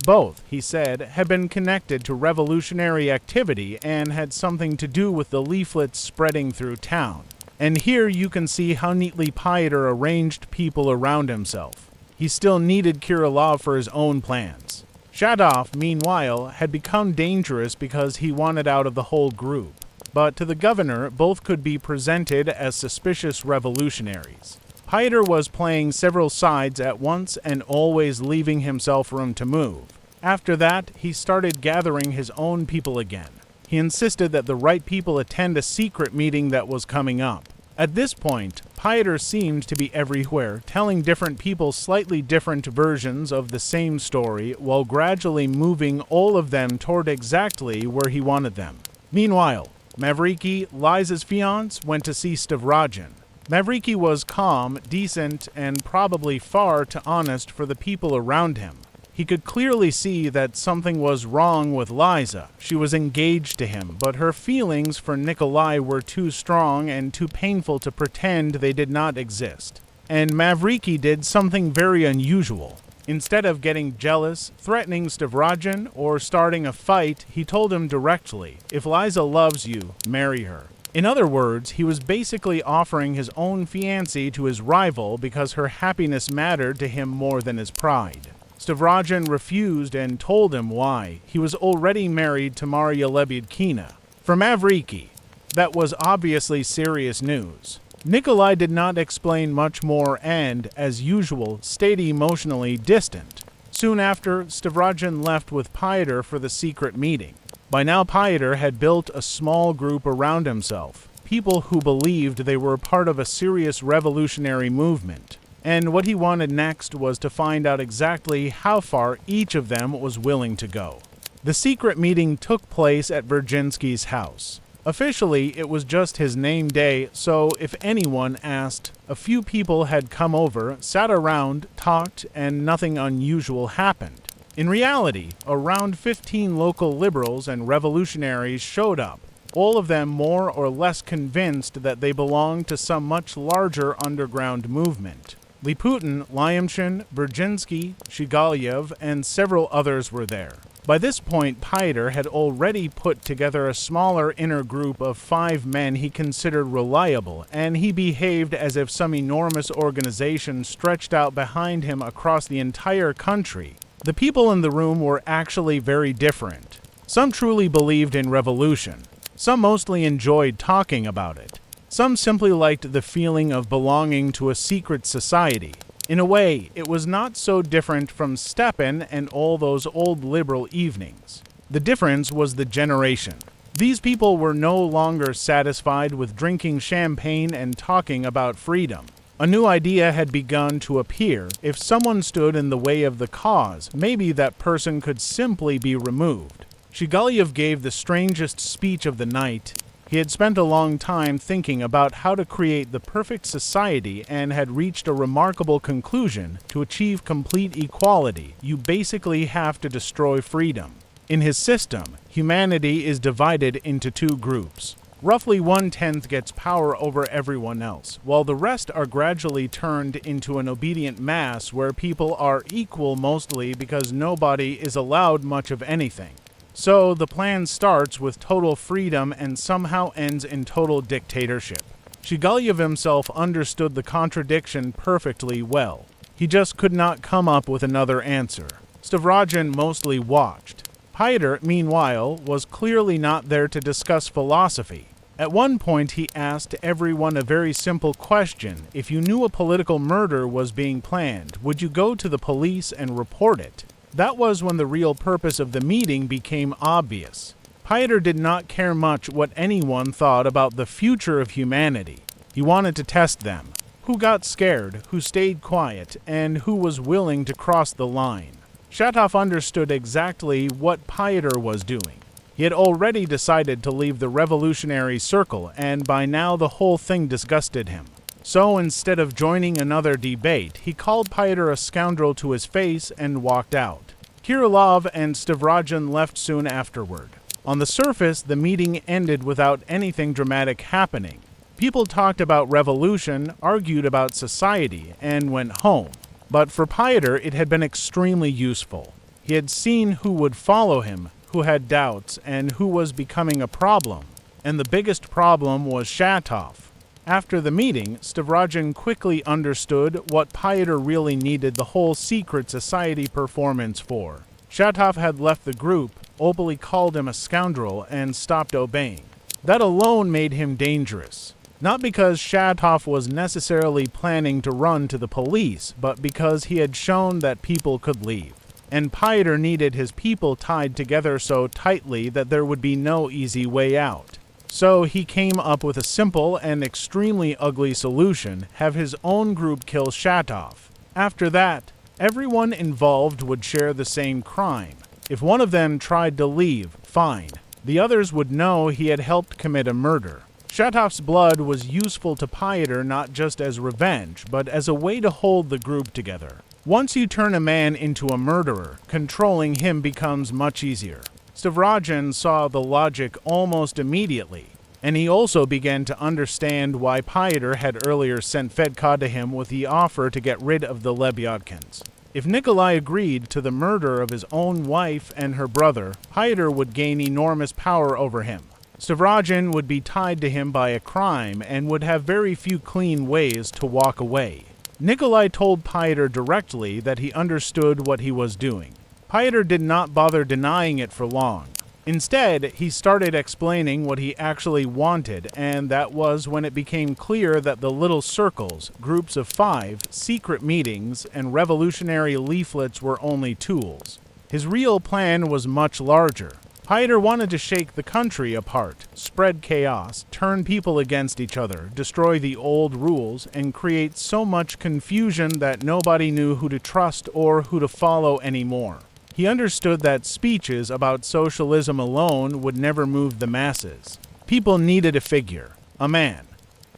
Both, he said, had been connected to revolutionary activity and had something to do with the leaflets spreading through town. And here you can see how neatly Fyodor arranged people around himself. He still needed Kirillov for his own plans. Shatov, meanwhile, had become dangerous because he wanted out of the whole group. But to the governor, both could be presented as suspicious revolutionaries. Fyodor was playing several sides at once and always leaving himself room to move. After that, he started gathering his own people again. He insisted that the right people attend a secret meeting that was coming up. At this point, Fyodor seemed to be everywhere, telling different people slightly different versions of the same story, while gradually moving all of them toward exactly where he wanted them. Meanwhile, Mavriki, Liza's fiancé, went to see Stavrodin. Mavriki was calm, decent, and probably far too honest for the people around him. He could clearly see that something was wrong with Liza. She was engaged to him, but her feelings for Nikolai were too strong and too painful to pretend they did not exist. And Mavriki did something very unusual. Instead of getting jealous, threatening Stavrodin, or starting a fight, he told him directly, "If Liza loves you, marry her." In other words, he was basically offering his own fiancée to his rival because her happiness mattered to him more than his pride. Stavrodin refused and told him why. He was already married to Maria Lebedykina. For Mavriki, that was obviously serious news. Nikolai did not explain much more and, as usual, stayed emotionally distant. Soon after, Stavrodin left with Fyodor for the secret meeting. By now Fyodor had built a small group around himself, people who believed they were part of a serious revolutionary movement. And what he wanted next was to find out exactly how far each of them was willing to go. The secret meeting took place at Virginsky's house. Officially, it was just his name day, so if anyone asked, a few people had come over, sat around, talked, and nothing unusual happened. In reality, around 15 local liberals and revolutionaries showed up, all of them more or less convinced that they belonged to some much larger underground movement. Liputin, Lyamshin, Virginsky, Shigalyev, and several others were there. By this point, Fyodor had already put together a smaller inner group of 5 men he considered reliable, and he behaved as if some enormous organization stretched out behind him across the entire country. The people in the room were actually very different. Some truly believed in revolution. Some mostly enjoyed talking about it. Some simply liked the feeling of belonging to a secret society. In a way, it was not so different from Stepan and all those old liberal evenings. The difference was the generation. These people were no longer satisfied with drinking champagne and talking about freedom. A new idea had begun to appear. If someone stood in the way of the cause, maybe that person could simply be removed. Shigalyev gave the strangest speech of the night. He had spent a long time thinking about how to create the perfect society and had reached a remarkable conclusion. To achieve complete equality, you basically have to destroy freedom. In his system, humanity is divided into 2 groups. Roughly 1/10 gets power over everyone else, while the rest are gradually turned into an obedient mass where people are equal mostly because nobody is allowed much of anything. So the plan starts with total freedom and somehow ends in total dictatorship. Shigalyev himself understood the contradiction perfectly well. He just could not come up with another answer. Stavrogen mostly watched. Fyodor, meanwhile, was clearly not there to discuss philosophy. At one point he asked everyone a very simple question. If you knew a political murder was being planned, would you go to the police and report it? That was when the real purpose of the meeting became obvious. Fyodor did not care much what anyone thought about the future of humanity. He wanted to test them. Who got scared, who stayed quiet, and who was willing to cross the line. Shatov understood exactly what Fyodor was doing. He had already decided to leave the revolutionary circle, and by now the whole thing disgusted him. So instead of joining another debate, he called Fyodor a scoundrel to his face and walked out. Kirilov and Stavrogen left soon afterward. On the surface, the meeting ended without anything dramatic happening. People talked about revolution, argued about society, and went home. But for Fyodor, it had been extremely useful. He had seen who would follow him, who had doubts, and who was becoming a problem. And the biggest problem was Shatov. After the meeting, Stavrogen quickly understood what Fyodor really needed the whole secret society performance for. Shatov had left the group, openly called him a scoundrel, and stopped obeying. That alone made him dangerous. Not because Shatov was necessarily planning to run to the police, but because he had shown that people could leave. And Fyodor needed his people tied together so tightly that there would be no easy way out. So he came up with a simple and extremely ugly solution: have his own group kill Shatov. After that, everyone involved would share the same crime. If one of them tried to leave, fine. The others would know he had helped commit a murder. Shatov's blood was useful to Fyodor not just as revenge, but as a way to hold the group together. Once you turn a man into a murderer, controlling him becomes much easier. Stavrogen saw the logic almost immediately, and he also began to understand why Fyodor had earlier sent Fedka to him with the offer to get rid of the Lebyatkins. If Nikolai agreed to the murder of his own wife and her brother, Fyodor would gain enormous power over him. Stavrogen would be tied to him by a crime and would have very few clean ways to walk away. Nikolai told Fyodor directly that he understood what he was doing. Fyodor did not bother denying it for long. Instead, he started explaining what he actually wanted, and that was when it became clear that the little circles, groups of 5, secret meetings, and revolutionary leaflets were only tools. His real plan was much larger. Fyodor wanted to shake the country apart, spread chaos, turn people against each other, destroy the old rules, and create so much confusion that nobody knew who to trust or who to follow anymore. He understood that speeches about socialism alone would never move the masses. People needed a figure, a man,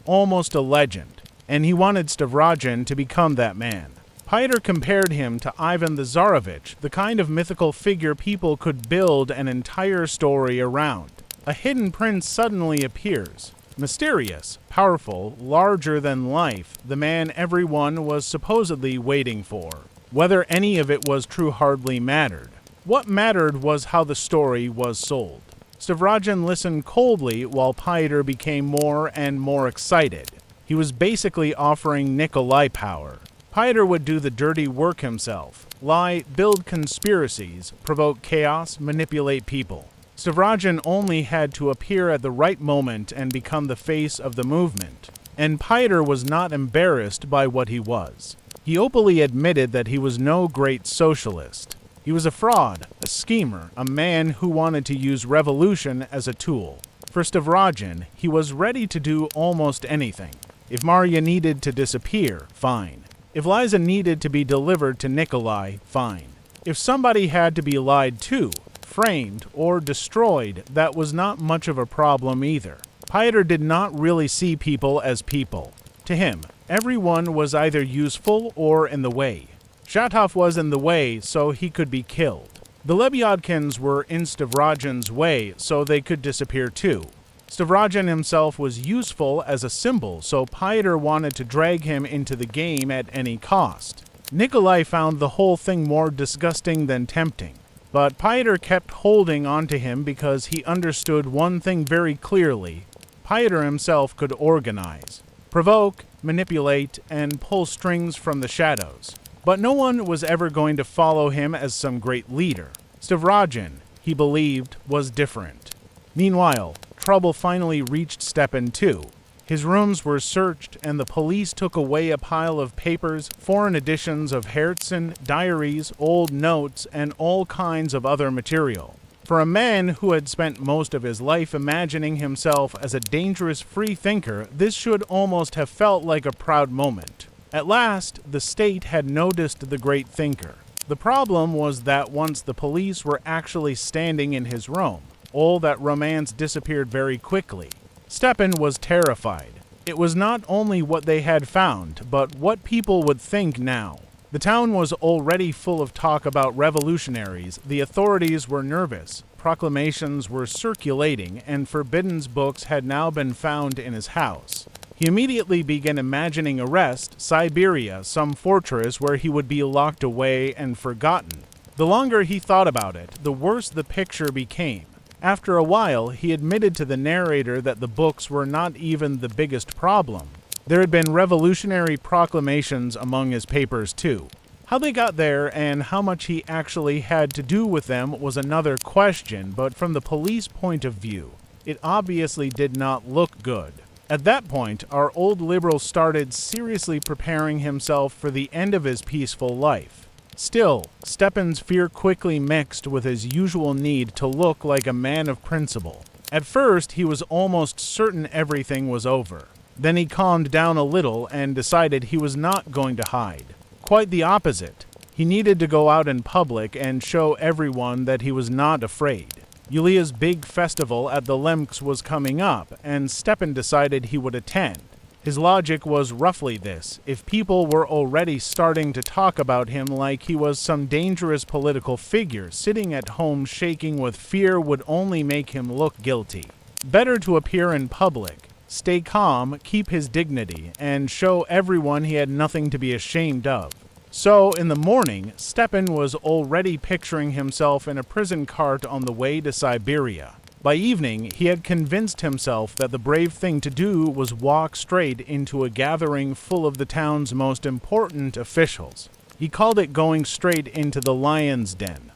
almost a legend, and he wanted Stavrogen to become that man. Fyodor compared him to Ivan the Tsarevich, the kind of mythical figure people could build an entire story around. A hidden prince suddenly appears. Mysterious, powerful, larger than life, the man everyone was supposedly waiting for. Whether any of it was true hardly mattered. What mattered was how the story was sold. Stavrogen listened coldly while Fyodor became more and more excited. He was basically offering Nikolai power. Fyodor would do the dirty work himself, lie, build conspiracies, provoke chaos, manipulate people. Stavrogen only had to appear at the right moment and become the face of the movement. And Fyodor was not embarrassed by what he was. He openly admitted that he was no great socialist. He was a fraud, a schemer, a man who wanted to use revolution as a tool. For Stavrogen, he was ready to do almost anything. If Marya needed to disappear, fine. If Liza needed to be delivered to Nikolai, fine. If somebody had to be lied to, framed, or destroyed, that was not much of a problem either. Fyodor did not really see people as people. To him, everyone was either useful or in the way. Shatov was in the way, so he could be killed. The Lebyatkins were in Stavrogen's way, so they could disappear too. Stavrogen himself was useful as a symbol, so Pyotr wanted to drag him into the game at any cost. Nikolai found the whole thing more disgusting than tempting, but Pyotr kept holding onto him because he understood one thing very clearly. Pyotr himself could organize, provoke, manipulate, and pull strings from the shadows. But no one was ever going to follow him as some great leader. Stavrogen, he believed, was different. Meanwhile, trouble finally reached Stepan too. His rooms were searched, and the police took away a pile of papers, foreign editions of Herzen, diaries, old notes, and all kinds of other material. For a man who had spent most of his life imagining himself as a dangerous free thinker, this should almost have felt like a proud moment. At last, the state had noticed the great thinker. The problem was that once the police were actually standing in his room, all that romance disappeared very quickly. Stepan was terrified. It was not only what they had found, but what people would think now. The town was already full of talk about revolutionaries, the authorities were nervous, proclamations were circulating, and Forbidden's books had now been found in his house. He immediately began imagining arrest, Siberia, some fortress where he would be locked away and forgotten. The longer he thought about it, the worse the picture became. After a while, he admitted to the narrator that the books were not even the biggest problem. There had been revolutionary proclamations among his papers too. How they got there and how much he actually had to do with them was another question, but from the police point of view, it obviously did not look good. At that point, our old liberal started seriously preparing himself for the end of his peaceful life. Still, Stepan's fear quickly mixed with his usual need to look like a man of principle. At first, he was almost certain everything was over. Then he calmed down a little and decided he was not going to hide. Quite the opposite. He needed to go out in public and show everyone that he was not afraid. Yulia's big festival at the Lemks was coming up, and Stepan decided he would attend. His logic was roughly this: if people were already starting to talk about him like he was some dangerous political figure, sitting at home shaking with fear would only make him look guilty. Better to appear in public, stay calm, keep his dignity, and show everyone he had nothing to be ashamed of. So, in the morning, Stepan was already picturing himself in a prison cart on the way to Siberia. By evening, he had convinced himself that the brave thing to do was walk straight into a gathering full of the town's most important officials. He called it going straight into the lion's den.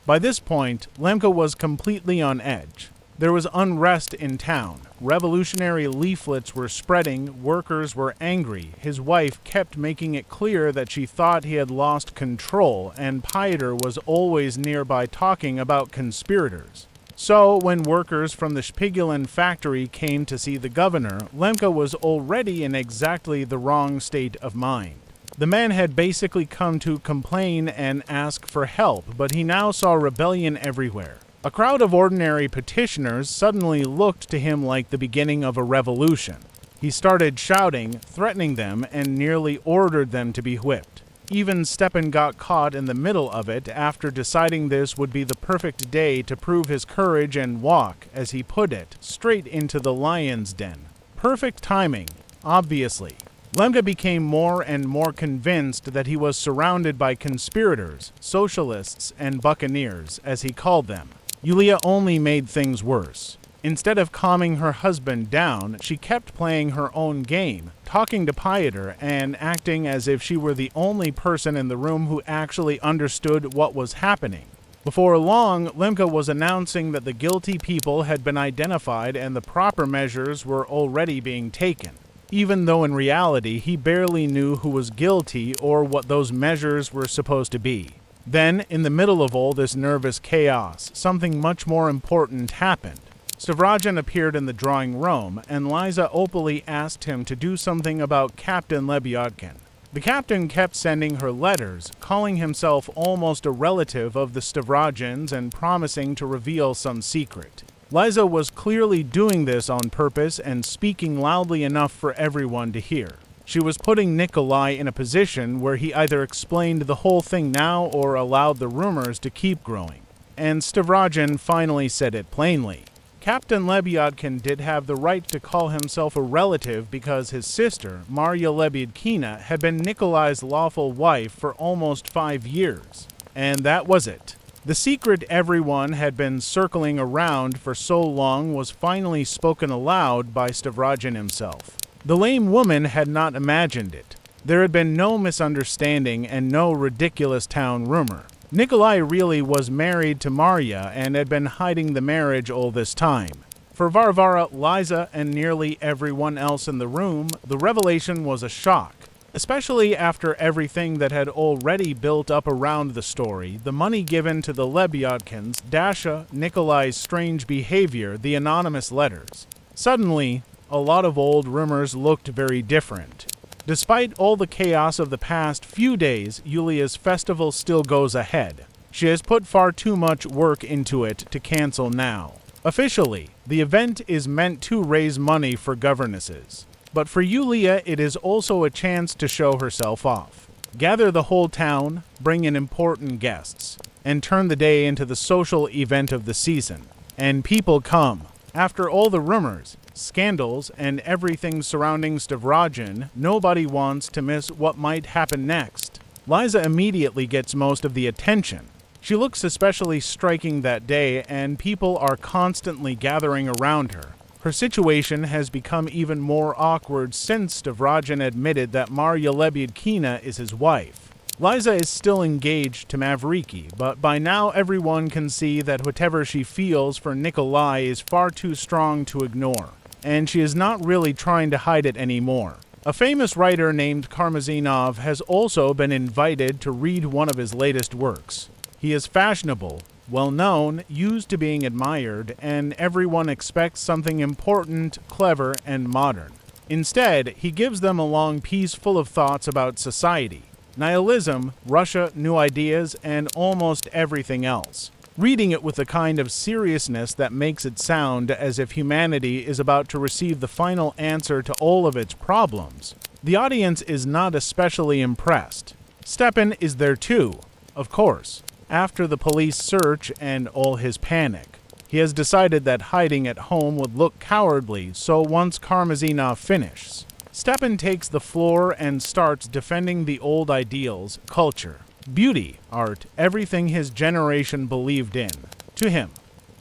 By this point, Lemka was completely on edge. There was unrest in town. Revolutionary leaflets were spreading, workers were angry. His wife kept making it clear that she thought he had lost control, and Pyotr was always nearby talking about conspirators. So, when workers from the Spiegelin factory came to see the governor, Lemka was already in exactly the wrong state of mind. The man had basically come to complain and ask for help, but he now saw rebellion everywhere. A crowd of ordinary petitioners suddenly looked to him like the beginning of a revolution. He started shouting, threatening them, and nearly ordered them to be whipped. Even Stepan got caught in the middle of it after deciding this would be the perfect day to prove his courage and walk, as he put it, straight into the lion's den. Perfect timing, obviously. Lemka became more and more convinced that he was surrounded by conspirators, socialists, and buccaneers, as he called them. Yulia only made things worse. Instead of calming her husband down, she kept playing her own game, talking to Pyotr and acting as if she were the only person in the room who actually understood what was happening. Before long, Lemka was announcing that the guilty people had been identified and the proper measures were already being taken, even though in reality he barely knew who was guilty or what those measures were supposed to be. Then, in the middle of all this nervous chaos, something much more important happened. Stavrogen appeared in the drawing room, and Liza opally asked him to do something about Captain Lebyadkin. The captain kept sending her letters, calling himself almost a relative of the Stavrogens and promising to reveal some secret. Liza was clearly doing this on purpose and speaking loudly enough for everyone to hear. She was putting Nikolai in a position where he either explained the whole thing now or allowed the rumors to keep growing. And Stavrogen finally said it plainly. Captain Lebyadkin did have the right to call himself a relative because his sister, Marya Lebyadkina, had been Nikolai's lawful wife for almost 5 years. And that was it. The secret everyone had been circling around for so long was finally spoken aloud by Stavrodin himself. The lame woman had not imagined it. There had been no misunderstanding and no ridiculous town rumor. Nikolai really was married to Marya and had been hiding the marriage all this time. For Varvara, Liza, and nearly everyone else in the room, the revelation was a shock. Especially after everything that had already built up around the story, the money given to the Lebyadkins, Dasha, Nikolai's strange behavior, the anonymous letters. Suddenly, a lot of old rumors looked very different. Despite all the chaos of the past few days, Yulia's festival still goes ahead. She has put far too much work into it to cancel now. Officially, the event is meant to raise money for governesses. But for Yulia, it is also a chance to show herself off. Gather the whole town, bring in important guests, and turn the day into the social event of the season. And people come. After all the rumors, scandals, and everything surrounding Stavrodin, nobody wants to miss what might happen next. Liza immediately gets most of the attention. She looks especially striking that day, and people are constantly gathering around her. Her situation has become even more awkward since Stavrodin admitted that Marya Lebyadkina is his wife. Liza is still engaged to Mavriki, but by now everyone can see that whatever she feels for Nikolai is far too strong to ignore, and she is not really trying to hide it anymore. A famous writer named Karmazinov has also been invited to read one of his latest works. He is fashionable, well-known, used to being admired, and everyone expects something important, clever, and modern. Instead, he gives them a long piece full of thoughts about society, nihilism, Russia, new ideas, and almost everything else. Reading it with a kind of seriousness that makes it sound as if humanity is about to receive the final answer to all of its problems, the audience is not especially impressed. Stepan is there too, of course. After the police search and all his panic, he has decided that hiding at home would look cowardly, so once Karmazinov finishes, Stepan takes the floor and starts defending the old ideals, culture, beauty, art, everything his generation believed in. To him,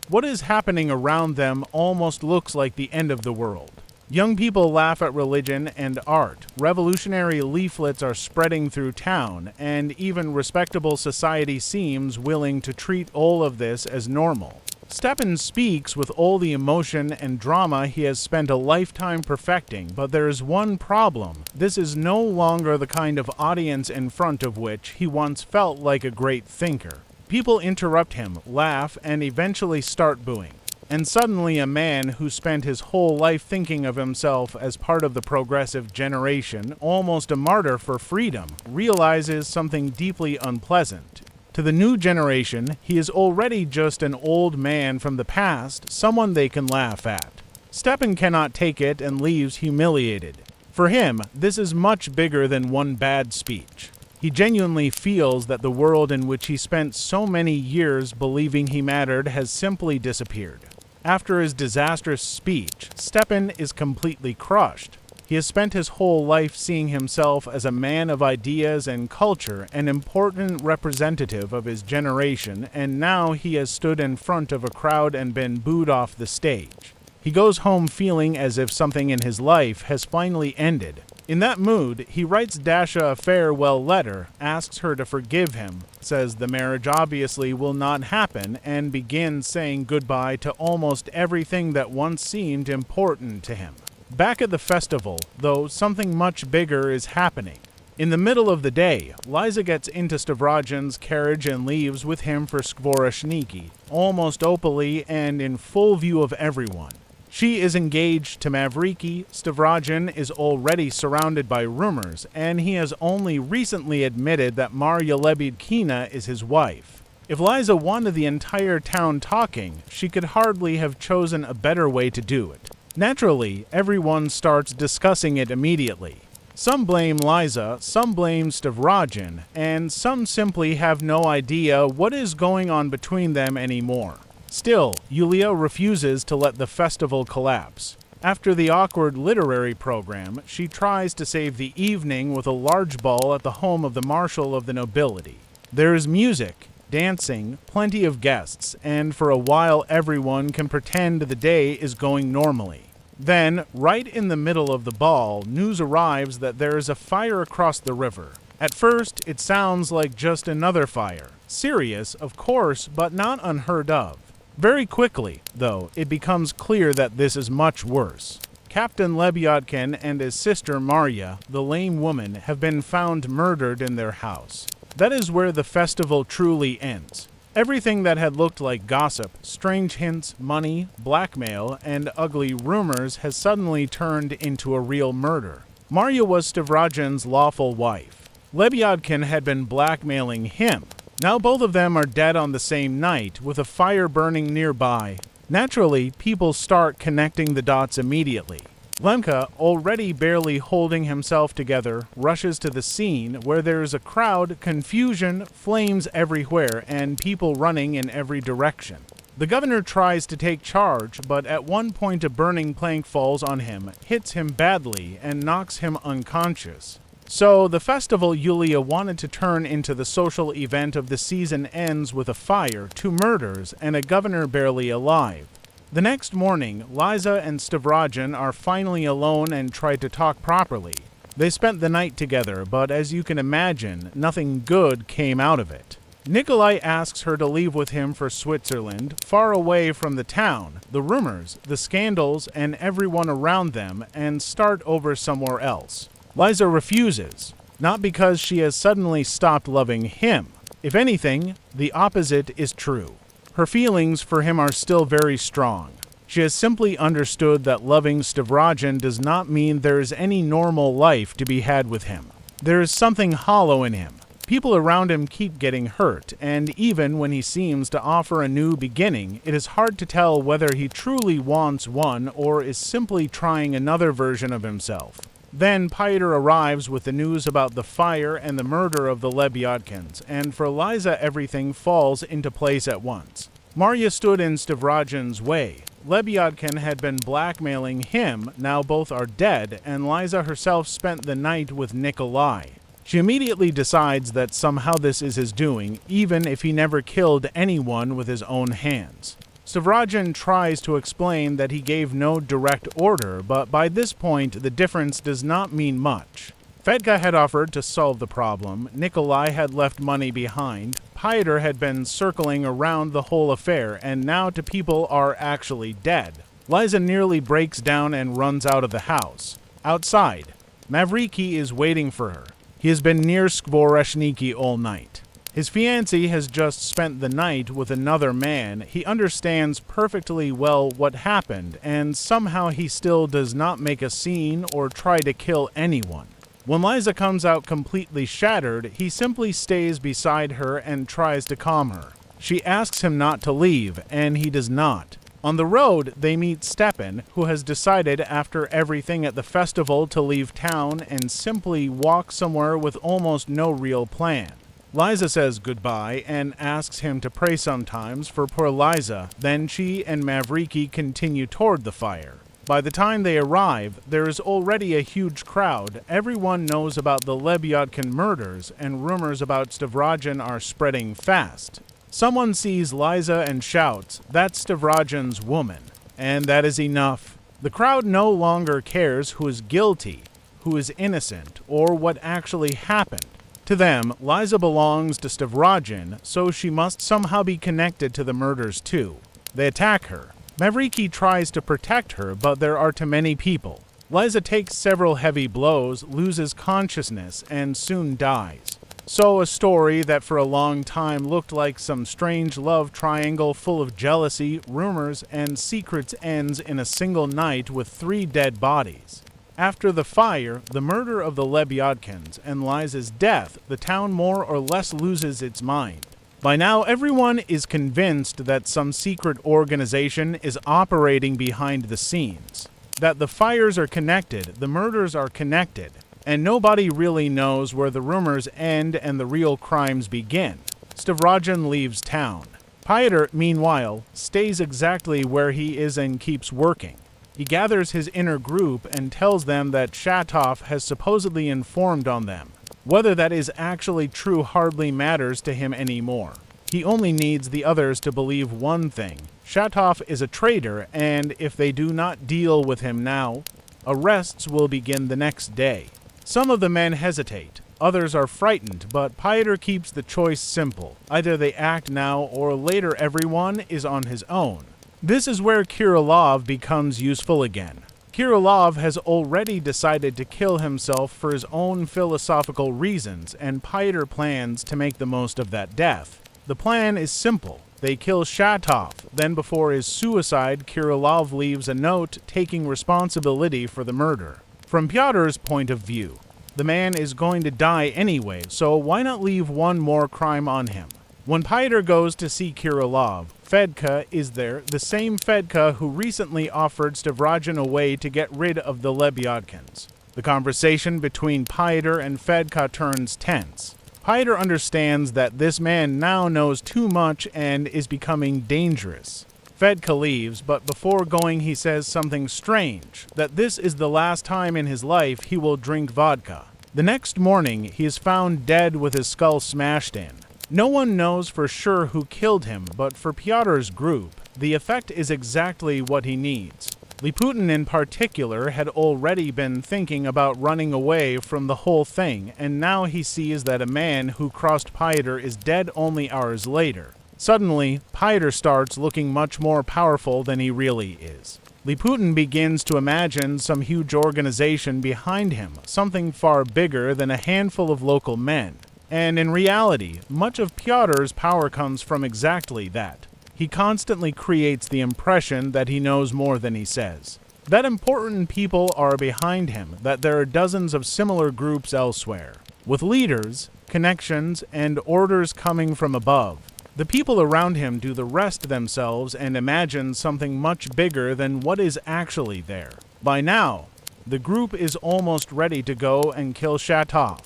what is happening around them almost looks like the end of the world. Young people laugh at religion and art, revolutionary leaflets are spreading through town, and even respectable society seems willing to treat all of this as normal. Stepan speaks with all the emotion and drama he has spent a lifetime perfecting, but there is one problem. This is no longer the kind of audience in front of which he once felt like a great thinker. People interrupt him, laugh, and eventually start booing. And suddenly a man who spent his whole life thinking of himself as part of the progressive generation, almost a martyr for freedom, realizes something deeply unpleasant. To the new generation, he is already just an old man from the past, someone they can laugh at. Stepan cannot take it and leaves humiliated. For him, this is much bigger than one bad speech. He genuinely feels that the world in which he spent so many years believing he mattered has simply disappeared. After his disastrous speech, Stepan is completely crushed. He has spent his whole life seeing himself as a man of ideas and culture, an important representative of his generation, and now he has stood in front of a crowd and been booed off the stage. He goes home feeling as if something in his life has finally ended. In that mood, he writes Dasha a farewell letter, asks her to forgive him, says the marriage obviously will not happen, and begins saying goodbye to almost everything that once seemed important to him. Back at the festival, though, something much bigger is happening. In the middle of the day, Liza gets into Stavrodin's carriage and leaves with him for Skvoroshniki, almost openly and in full view of everyone. She is engaged to Mavriki, Stavrodin is already surrounded by rumors, and he has only recently admitted that Marya Lebyadkina is his wife. If Liza wanted the entire town talking, she could hardly have chosen a better way to do it. Naturally, everyone starts discussing it immediately. Some blame Liza, some blame Stavrodin, and some simply have no idea what is going on between them anymore. Still, Yulia refuses to let the festival collapse. After the awkward literary program, she tries to save the evening with a large ball at the home of the marshal of the nobility. There is music, dancing, plenty of guests, and for a while everyone can pretend the day is going normally. Then, right in the middle of the ball, news arrives that there is a fire across the river. At first, it sounds like just another fire. Serious, of course, but not unheard of. Very quickly, though, it becomes clear that this is much worse. Captain Lebyadkin and his sister Marya, the lame woman, have been found murdered in their house. That is where the festival truly ends. Everything that had looked like gossip, strange hints, money, blackmail, and ugly rumors has suddenly turned into a real murder. Marya was Stavrogin's lawful wife. Lebyadkin had been blackmailing him. Now both of them are dead on the same night, with a fire burning nearby. Naturally, people start connecting the dots immediately. Lemka, already barely holding himself together, rushes to the scene where there is a crowd, confusion, flames everywhere, and people running in every direction. The governor tries to take charge, but at one point a burning plank falls on him, hits him badly, and knocks him unconscious. So, the festival Yulia wanted to turn into the social event of the season ends with a fire, 2 murders, and a governor barely alive. The next morning, Liza and Stavrogin are finally alone and try to talk properly. They spent the night together, but as you can imagine, nothing good came out of it. Nikolai asks her to leave with him for Switzerland, far away from the town, the rumors, the scandals, and everyone around them, and start over somewhere else. Liza refuses, not because she has suddenly stopped loving him. If anything, the opposite is true. Her feelings for him are still very strong. She has simply understood that loving Stavrogin does not mean there is any normal life to be had with him. There is something hollow in him. People around him keep getting hurt, and even when he seems to offer a new beginning, it is hard to tell whether he truly wants one or is simply trying another version of himself. Then Pyotr arrives with the news about the fire and the murder of the Lebyadkins, and for Liza everything falls into place at once. Marya stood in Stavrogin's way. Lebyadkin had been blackmailing him, now both are dead, and Liza herself spent the night with Nikolai. She immediately decides that somehow this is his doing, even if he never killed anyone with his own hands. Stavrogin tries to explain that he gave no direct order, but by this point the difference does not mean much. Fedka had offered to solve the problem, Nikolai had left money behind, Pyotr had been circling around the whole affair, and now two people are actually dead. Liza nearly breaks down and runs out of the house. Outside, Mavriki is waiting for her. He has been near Skvoreshniki all night. His fiancée has just spent the night with another man. He understands perfectly well what happened, and somehow he still does not make a scene or try to kill anyone. When Liza comes out completely shattered, he simply stays beside her and tries to calm her. She asks him not to leave, and he does not. On the road, they meet Stepan, who has decided after everything at the festival to leave town and simply walk somewhere with almost no real plan. Liza says goodbye and asks him to pray sometimes for poor Liza. Then she and Mavriki continue toward the fire. By the time they arrive, there is already a huge crowd. Everyone knows about the Lebyadkin murders, and rumors about Stavrogin are spreading fast. Someone sees Liza and shouts, "That's Stavrogin's woman." And that is enough. The crowd no longer cares who is guilty, who is innocent, or what actually happened. To them, Liza belongs to Stavrogin, so she must somehow be connected to the murders too. They attack her. Mavriki tries to protect her, but there are too many people. Liza takes several heavy blows, loses consciousness, and soon dies. So a story that for a long time looked like some strange love triangle full of jealousy, rumors, and secrets ends in a single night with 3 dead bodies. After the fire, the murder of the Lebyadkins, and Liza's death, the town more or less loses its mind. By now, everyone is convinced that some secret organization is operating behind the scenes, that the fires are connected, the murders are connected, and nobody really knows where the rumors end and the real crimes begin. Stavrogin leaves town. Fyodor, meanwhile, stays exactly where he is and keeps working. He gathers his inner group and tells them that Shatov has supposedly informed on them. Whether that is actually true hardly matters to him anymore. He only needs the others to believe one thing: Shatov is a traitor, and if they do not deal with him now, arrests will begin the next day. Some of the men hesitate. Others are frightened, but Fyodor keeps the choice simple. Either they act now or later. Everyone is on his own. This is where Kirilov becomes useful again. Kirilov has already decided to kill himself for his own philosophical reasons, and Fyodor plans to make the most of that death. The plan is simple. They kill Shatov. Then before his suicide, Kirilov leaves a note taking responsibility for the murder. From Fyodor's point of view, the man is going to die anyway, so why not leave one more crime on him? When Fyodor goes to see Kirilov, Fedka is there, the same Fedka who recently offered Stavrogin a way to get rid of the Lebyatkins. The conversation between Fyodor and Fedka turns tense. Fyodor understands that this man now knows too much and is becoming dangerous. Fedka leaves, but before going he says something strange, that this is the last time in his life he will drink vodka. The next morning, he is found dead with his skull smashed in. No one knows for sure who killed him, but for Fyodor's group, the effect is exactly what he needs. Liputin in particular had already been thinking about running away from the whole thing, and now he sees that a man who crossed Fyodor is dead only hours later. Suddenly, Fyodor starts looking much more powerful than he really is. Liputin begins to imagine some huge organization behind him, something far bigger than a handful of local men. And in reality, much of Fyodor's power comes from exactly that. He constantly creates the impression that he knows more than he says. That important people are behind him, that there are dozens of similar groups elsewhere, with leaders, connections, and orders coming from above. The people around him do the rest themselves and imagine something much bigger than what is actually there. By now, the group is almost ready to go and kill Shatov.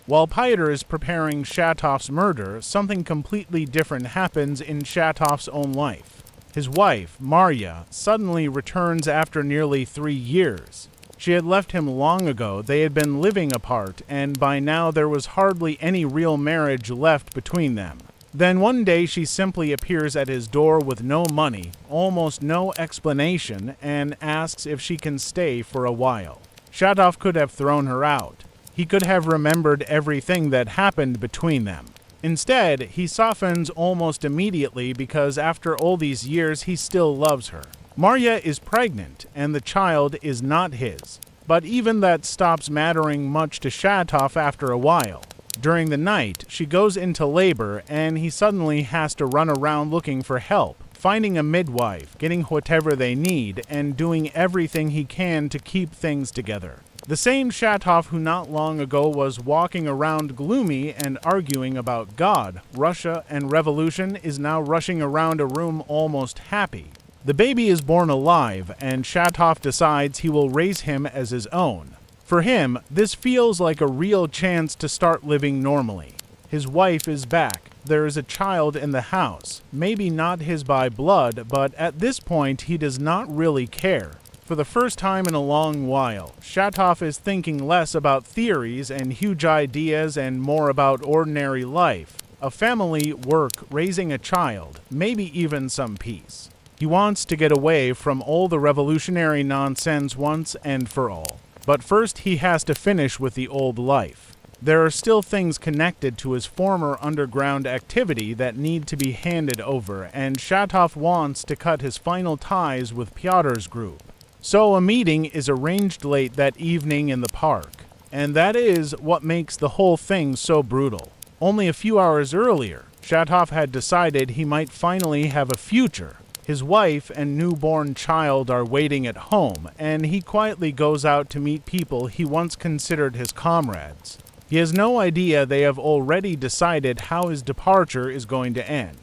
While Fyodor is preparing Shatov's murder, something completely different happens in Shatov's own life. His wife, Marya, suddenly returns after nearly 3 years. She had left him long ago. They had been living apart, and by now there was hardly any real marriage left between them. Then one day she simply appears at his door with no money, almost no explanation, and asks if she can stay for a while. Shatov could have thrown her out. He could have remembered everything that happened between them. Instead, he softens almost immediately because after all these years he still loves her. Marya is pregnant, and the child is not his. But even that stops mattering much to Shatov after a while. During the night, she goes into labor, and he suddenly has to run around looking for help, finding a midwife, getting whatever they need, and doing everything he can to keep things together. The same Shatov who not long ago was walking around gloomy and arguing about God, Russia, and revolution is now rushing around a room almost happy. The baby is born alive, and Shatov decides he will raise him as his own. For him, this feels like a real chance to start living normally. His wife is back. There is a child in the house, maybe not his by blood, but at this point he does not really care. For the first time in a long while, Shatov is thinking less about theories and huge ideas and more about ordinary life, a family, work, raising a child, maybe even some peace. He wants to get away from all the revolutionary nonsense once and for all. But first he has to finish with the old life. There are still things connected to his former underground activity that need to be handed over, and Shatov wants to cut his final ties with Fyodor's group. So a meeting is arranged late that evening in the park, and that is what makes the whole thing so brutal. Only a few hours earlier, Shatov had decided he might finally have a future. His wife and newborn child are waiting at home, and he quietly goes out to meet people he once considered his comrades. He has no idea they have already decided how his departure is going to end.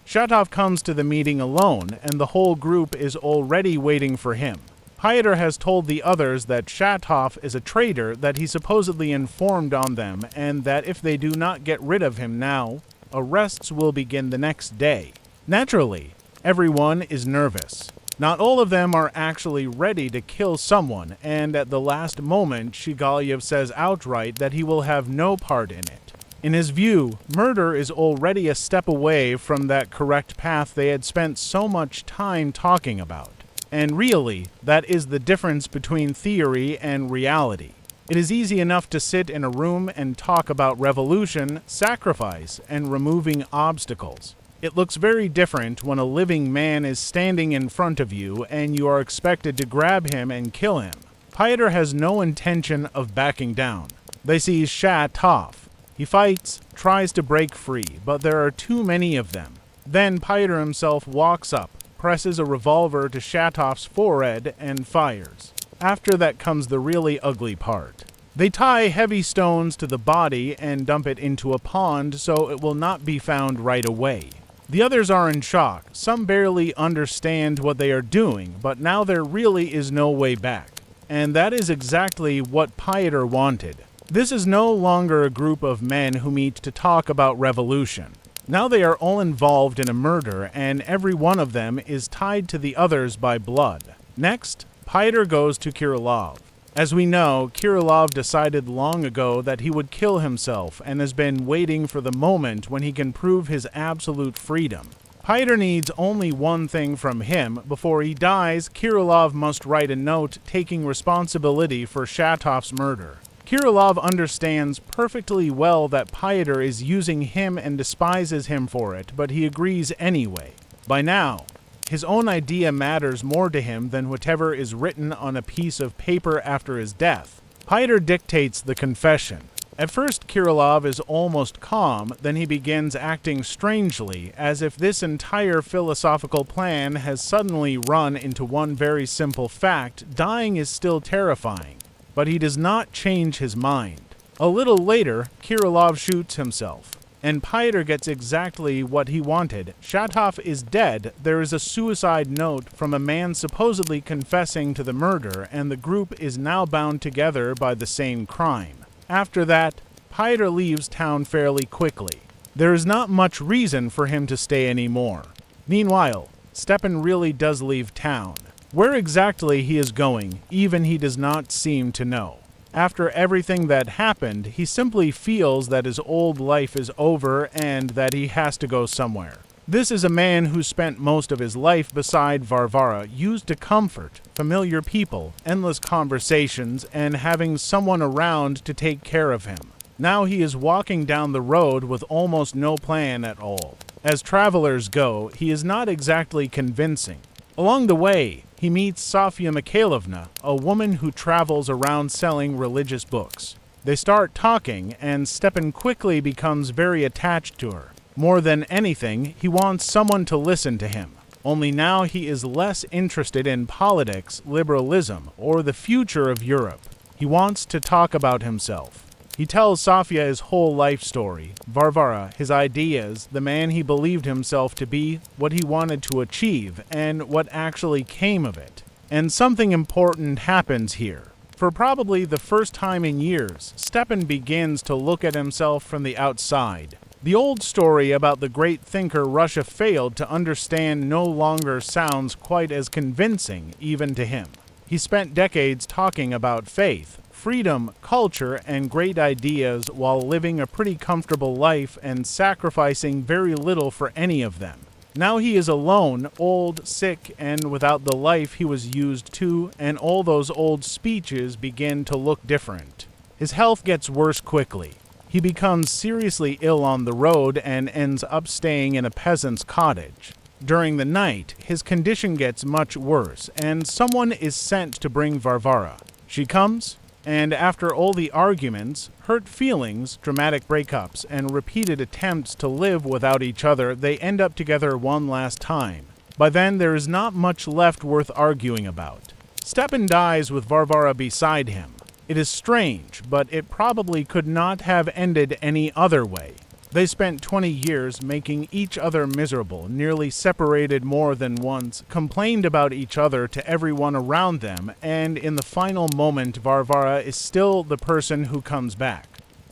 Shatov comes to the meeting alone, and the whole group is already waiting for him. Fyodor has told the others that Shatov is a traitor, that he supposedly informed on them, and that if they do not get rid of him now, arrests will begin the next day. Naturally, everyone is nervous. Not all of them are actually ready to kill someone, and at the last moment, Shigalyev says outright that he will have no part in it. In his view, murder is already a step away from that correct path they had spent so much time talking about. And really, that is the difference between theory and reality. It is easy enough to sit in a room and talk about revolution, sacrifice, and removing obstacles. It looks very different when a living man is standing in front of you and you are expected to grab him and kill him. Fyodor has no intention of backing down. They see Shatov. He fights, tries to break free, but there are too many of them. Then Fyodor himself walks up, presses a revolver to Shatov's forehead, and fires. After that comes the really ugly part. They tie heavy stones to the body and dump it into a pond so it will not be found right away. The others are in shock. Some barely understand what they are doing, but now there really is no way back. And that is exactly what Fyodor wanted. This is no longer a group of men who meet to talk about revolution. Now they are all involved in a murder, and every one of them is tied to the others by blood. Next, Fyodor goes to Kirilov. As we know, Kirilov decided long ago that he would kill himself and has been waiting for the moment when he can prove his absolute freedom. Fyodor needs only one thing from him. Before he dies, Kirilov must write a note taking responsibility for Shatov's murder. Kirilov understands perfectly well that Fyodor is using him and despises him for it, but he agrees anyway. By now, his own idea matters more to him than whatever is written on a piece of paper after his death. Fyodor dictates the confession. At first, Kirilov is almost calm, then he begins acting strangely, as if this entire philosophical plan has suddenly run into one very simple fact: dying is still terrifying. But he does not change his mind. A little later, Kirilov shoots himself. And Fyodor gets exactly what he wanted. Shatov is dead. There is a suicide note from a man supposedly confessing to the murder, and the group is now bound together by the same crime. After that, Fyodor leaves town fairly quickly. There is not much reason for him to stay anymore. Meanwhile, Stepan really does leave town. Where exactly he is going, even he does not seem to know. After everything that happened, he simply feels that his old life is over and that he has to go somewhere. This is a man who spent most of his life beside Varvara, used to comfort, familiar people, endless conversations, and having someone around to take care of him. Now he is walking down the road with almost no plan at all. As travelers go, he is not exactly convincing. Along the way, he meets Sofia Mikhailovna, a woman who travels around selling religious books. They start talking, and Stepan quickly becomes very attached to her. More than anything, he wants someone to listen to him. Only now he is less interested in politics, liberalism, or the future of Europe. He wants to talk about himself. He tells Sofia his whole life story, Varvara, his ideas, the man he believed himself to be, what he wanted to achieve, and what actually came of it. And something important happens here. For probably the first time in years, Stepan begins to look at himself from the outside. The old story about the great thinker Russia failed to understand no longer sounds quite as convincing, even to him. He spent decades talking about faith, freedom, culture, and great ideas while living a pretty comfortable life and sacrificing very little for any of them. Now he is alone, old, sick, and without the life he was used to, and all those old speeches begin to look different. His health gets worse quickly. He becomes seriously ill on the road and ends up staying in a peasant's cottage. During the night, his condition gets much worse, and someone is sent to bring Varvara. She comes, and after all the arguments, hurt feelings, dramatic breakups, and repeated attempts to live without each other, they end up together one last time. By then, there is not much left worth arguing about. Stepan dies with Varvara beside him. It is strange, but it probably could not have ended any other way. They spent 20 years making each other miserable, nearly separated more than once, complained about each other to everyone around them, and in the final moment Varvara is still the person who comes back.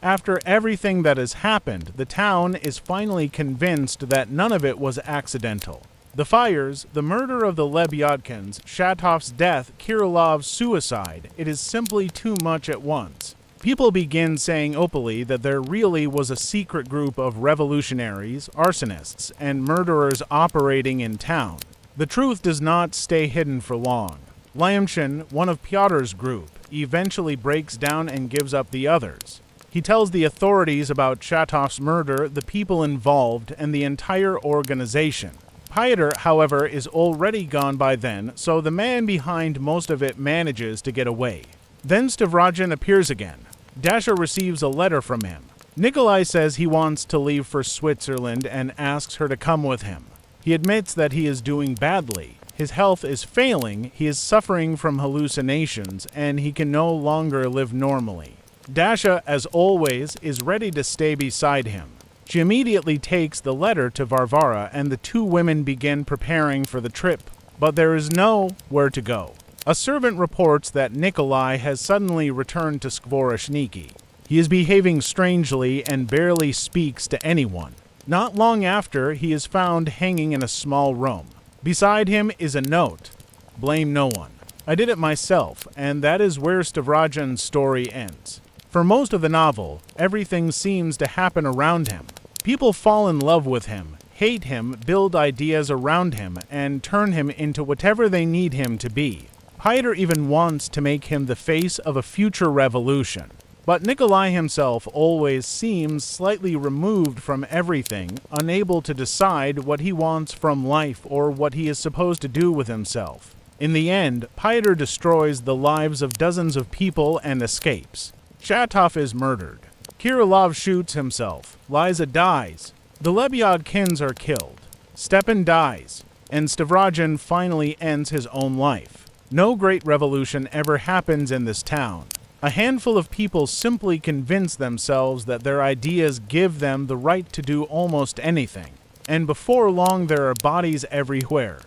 After everything that has happened, the town is finally convinced that none of it was accidental. The fires, the murder of the Lebyatkins, Shatov's death, Kirilov's suicide, it is simply too much at once. People begin saying openly that there really was a secret group of revolutionaries, arsonists, and murderers operating in town. The truth does not stay hidden for long. Lyamshin, one of Fyodor's group, eventually breaks down and gives up the others. He tells the authorities about Shatov's murder, the people involved, and the entire organization. Fyodor, however, is already gone by then, so the man behind most of it manages to get away. Then Stavrodin appears again. Dasha receives a letter from him. Nikolai says he wants to leave for Switzerland and asks her to come with him. He admits that he is doing badly. His health is failing, he is suffering from hallucinations, and he can no longer live normally. Dasha, as always, is ready to stay beside him. She immediately takes the letter to Varvara, and the two women begin preparing for the trip. But there is nowhere to go. A servant reports that Nikolai has suddenly returned to Skvoreshniki. He is behaving strangely and barely speaks to anyone. Not long after, he is found hanging in a small room. Beside him is a note. Blame no one. I did it myself, and that is where Stavrodin's story ends. For most of the novel, everything seems to happen around him. People fall in love with him, hate him, build ideas around him, and turn him into whatever they need him to be. Fyodor even wants to make him the face of a future revolution. But Nikolai himself always seems slightly removed from everything, unable to decide what he wants from life or what he is supposed to do with himself. In the end, Fyodor destroys the lives of dozens of people and escapes. Shatov is murdered. Kirilov shoots himself. Liza dies. The Lebyatkins are killed. Stepan dies. And Stavrodin finally ends his own life. No great revolution ever happens in this town. A handful of people simply convince themselves that their ideas give them the right to do almost anything. And before long there are bodies everywhere.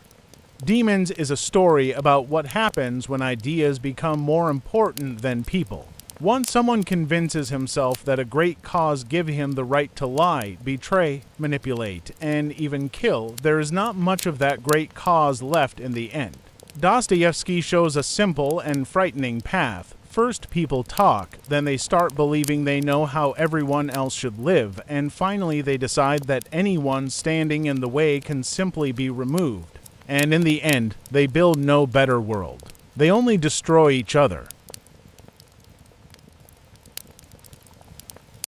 Demons is a story about what happens when ideas become more important than people. Once someone convinces himself that a great cause gives him the right to lie, betray, manipulate, and even kill, there is not much of that great cause left in the end. Dostoevsky shows a simple and frightening path. First people talk, then they start believing they know how everyone else should live, and finally they decide that anyone standing in the way can simply be removed. And in the end, they build no better world. They only destroy each other.